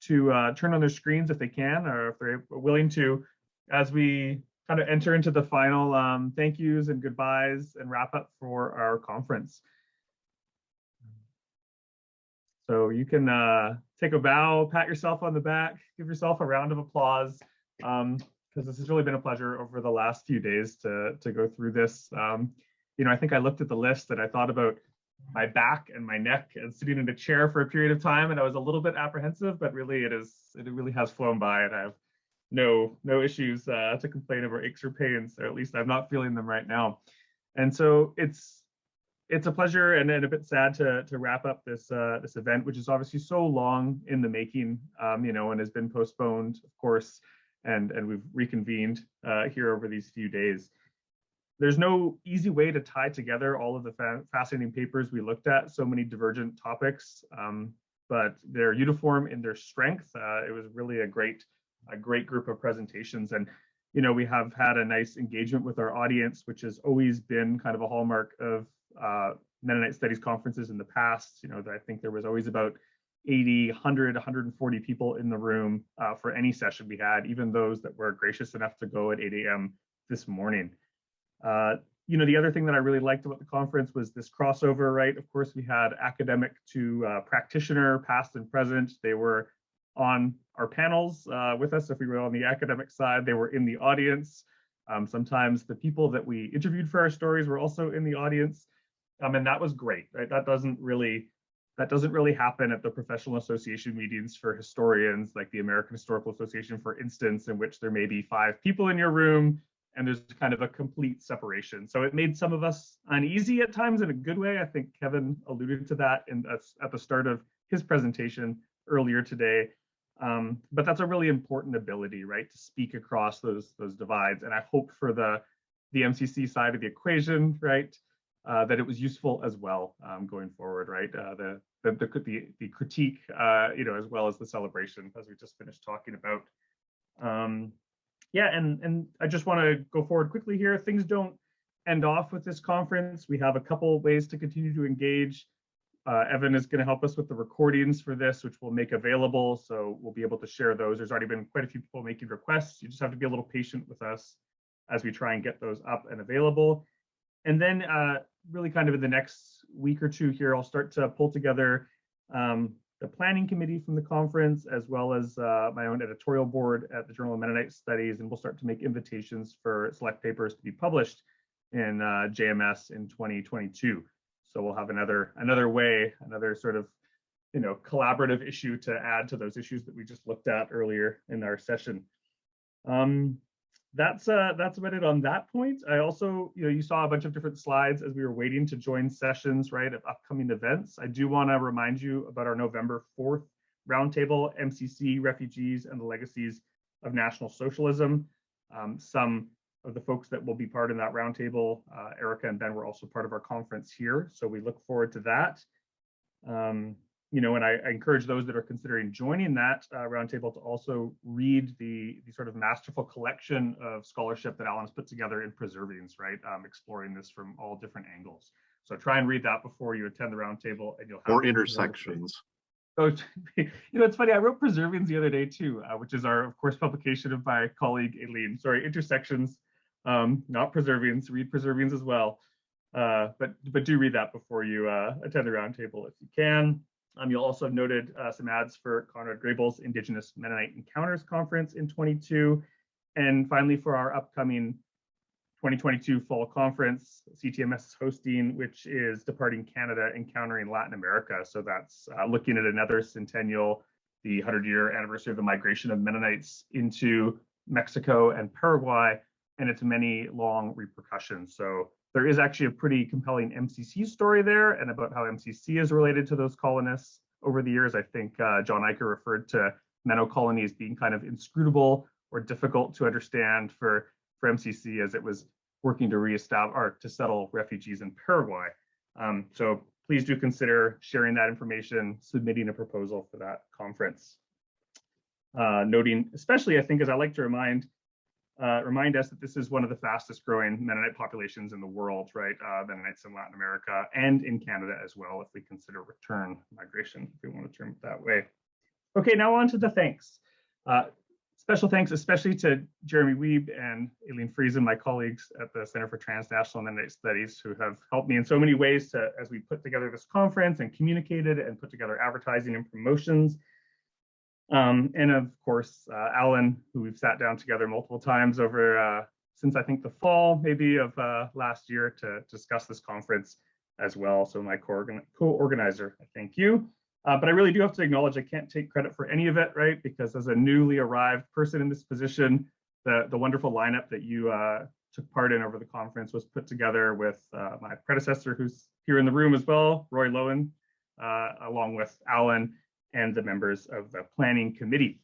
to turn on their screens if they can, or if they're willing to, as we kind of enter into the final thank yous and goodbyes and wrap up for our conference. So you can take a bow, pat yourself on the back, give yourself a round of applause, because this has really been a pleasure over the last few days to go through this. I think I looked at the list and I thought about my back and my neck and sitting in a chair for a period of time, and I was a little bit apprehensive, but really it really has flown by, and I have no issues to complain over aches or pains, or at least I'm not feeling them right now. And so it's it's a pleasure and a bit sad to wrap up this this event, which is obviously so long in the making, you know, and has been postponed, of course, and we've reconvened here over these few days. There's no easy way to tie together all of the fascinating papers we looked at, so many divergent topics, but they're uniform in their strength. It was really a great group of presentations, and you know, we have had a nice engagement with our audience, which has always been kind of a hallmark of Mennonite Studies conferences in the past. You know, I think there was always about 80, 100, 140 people in the room for any session we had, even those that were gracious enough to go at 8 a.m. this morning. You know, the other thing that I really liked about the conference was this crossover, right? Of course, we had academic to practitioner, past and present. They were on our panels with us. If we were on the academic side, they were in the audience. Sometimes the people that we interviewed for our stories were also in the audience. And that was great, right? That doesn't really happen at the professional association meetings for historians, like the American Historical Association, for instance, in which there may be 5 people in your room and there's kind of a complete separation. So it made some of us uneasy at times in a good way. I think Kevin alluded to that at the start of his presentation earlier today. But that's a really important ability, right, to speak across those divides. And I hope for the MCC side of the equation, right, that it was useful as well going forward, right? The critique, you know, as well as the celebration, as we just finished talking about. Yeah, and I just want to go forward quickly here. Things don't end off with this conference. We have a couple ways to continue to engage. Evan is going to help us with the recordings for this, which we'll make available. So we'll be able to share those. There's already been quite a few people making requests. You just have to be a little patient with us as we try and get those up and available. And then really kind of in the next week or two here, I'll start to pull together the planning committee from the conference, as well as my own editorial board at the Journal of Mennonite Studies. And we'll start to make invitations for select papers to be published in JMS in 2022. So we'll have another sort of, you know, collaborative issue to add to those issues that we just looked at earlier in our session. That's about it on that point. I also, you know, you saw a bunch of different slides as we were waiting to join sessions, right, of upcoming events. I do want to remind you about our November 4th roundtable, MCC, Refugees and the Legacies of National Socialism. Some of the folks that will be part of that roundtable, Erica and Ben, were also part of our conference here, so we look forward to that. You know, and I encourage those that are considering joining that roundtable to also read the sort of masterful collection of scholarship that Alain's put together in Preservings, right? Exploring this from all different angles. So try and read that before you attend the roundtable, and you'll have or intersections. Oh, you know, it's funny. I wrote Preservings the other day too, which is our, of course, publication of my colleague Alain. Sorry, Intersections, not Preservings. Read Preservings as well, but do read that before you attend the roundtable if you can. You'll also have noted some ads for Conrad Grable's Indigenous Mennonite Encounters Conference in 22. And finally, for our upcoming 2022 fall conference, CTMS is hosting, which is Departing Canada, Encountering Latin America. So that's looking at another centennial, the 100-year anniversary of the migration of Mennonites into Mexico and Paraguay, and its many long repercussions. So there is actually a pretty compelling MCC story there, and about how MCC is related to those colonists over the years. I think John Eicher referred to Menno colony as being kind of inscrutable or difficult to understand for MCC as it was working to reestablish or to settle refugees in Paraguay. So please do consider sharing that information, submitting a proposal for that conference. Noting, especially, I think, as I like to remind us that this is one of the fastest growing Mennonite populations in the world, right? Mennonites in Latin America and in Canada as well, if we consider return migration, if we want to term it that way. Okay, now on to the thanks. Special thanks, especially to Jeremy Wiebe and Aileen Friesen, my colleagues at the Center for Transnational Mennonite Studies, who have helped me in so many ways as we put together this conference and communicated and put together advertising and promotions. And of course, Alain, who we've sat down together multiple times over since I think the fall maybe of last year to discuss this conference as well. So my co-organizer, I thank you. But I really do have to acknowledge I can't take credit for any of it, right? Because as a newly arrived person in this position, the wonderful lineup that you took part in over the conference was put together with my predecessor, who's here in the room as well, Roy Lowen, along with Alain and the members of the planning committee,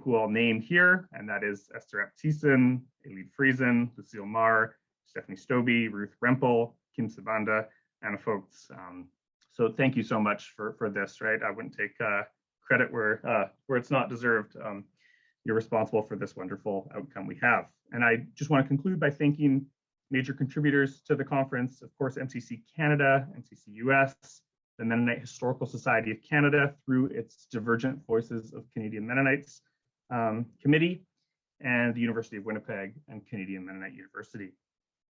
who I'll name here, and that is Esther Aptison, Elide Friesen, Lucille Marr, Stephanie Stobie, Ruth Rempel, Kim Sabanda, Anna Folks. So thank you so much for this, right? I wouldn't take credit where it's not deserved. You're responsible for this wonderful outcome we have. And I just want to conclude by thanking major contributors to the conference, of course, MCC Canada, MCC US, the Mennonite Historical Society of Canada through its Divergent Voices of Canadian Mennonites Committee, and the University of Winnipeg and Canadian Mennonite University.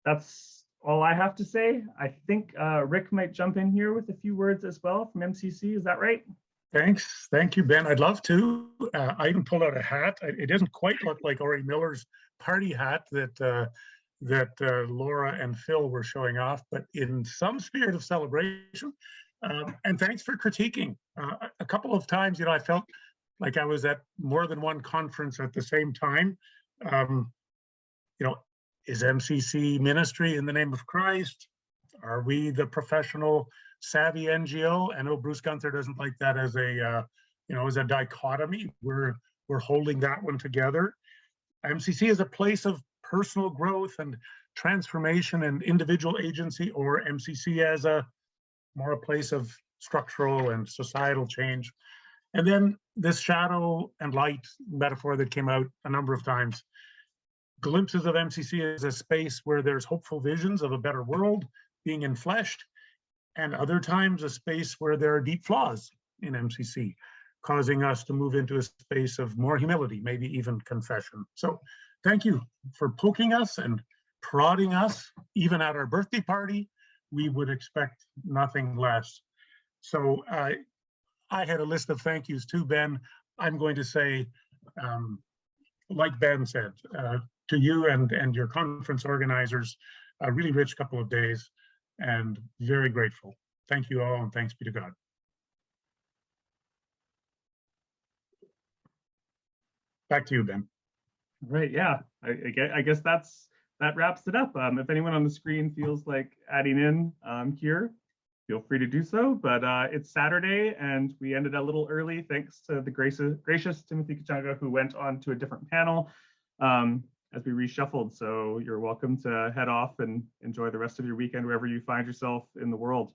That's all I have to say. I think Rick might jump in here with a few words as well from MCC. Is that right? Thanks. Thank you, Ben. I'd love to. I even pulled out a hat. It doesn't quite look like Ori Miller's party hat that Laura and Phil were showing off, but in some spirit of celebration. And thanks for critiquing. A couple of times, I felt like I was at more than one conference at the same time. Is MCC ministry in the name of Christ? Are we the professional savvy NGO? I know Bruce Guenther doesn't like that as a dichotomy. We're holding that one together. MCC is a place of personal growth and transformation and individual agency, or MCC as more a place of structural and societal change. And then this shadow and light metaphor that came out a number of times. Glimpses of MCC as a space where there's hopeful visions of a better world being enfleshed, and other times a space where there are deep flaws in MCC, causing us to move into a space of more humility, maybe even confession. So thank you for poking us and prodding us. Even at our birthday party, we would expect nothing less. So I had a list of thank yous too, Ben. I'm going to say, like Ben said, to you and your conference organizers, a really rich couple of days and very grateful. Thank you all, and thanks be to God. Back to you, Ben. Right, yeah, I guess that wraps it up. If anyone on the screen feels like adding in here, feel free to do so. But it's Saturday, and we ended a little early thanks to the gracious Timothy Kachanga, who went on to a different panel as we reshuffled. So you're welcome to head off and enjoy the rest of your weekend wherever you find yourself in the world.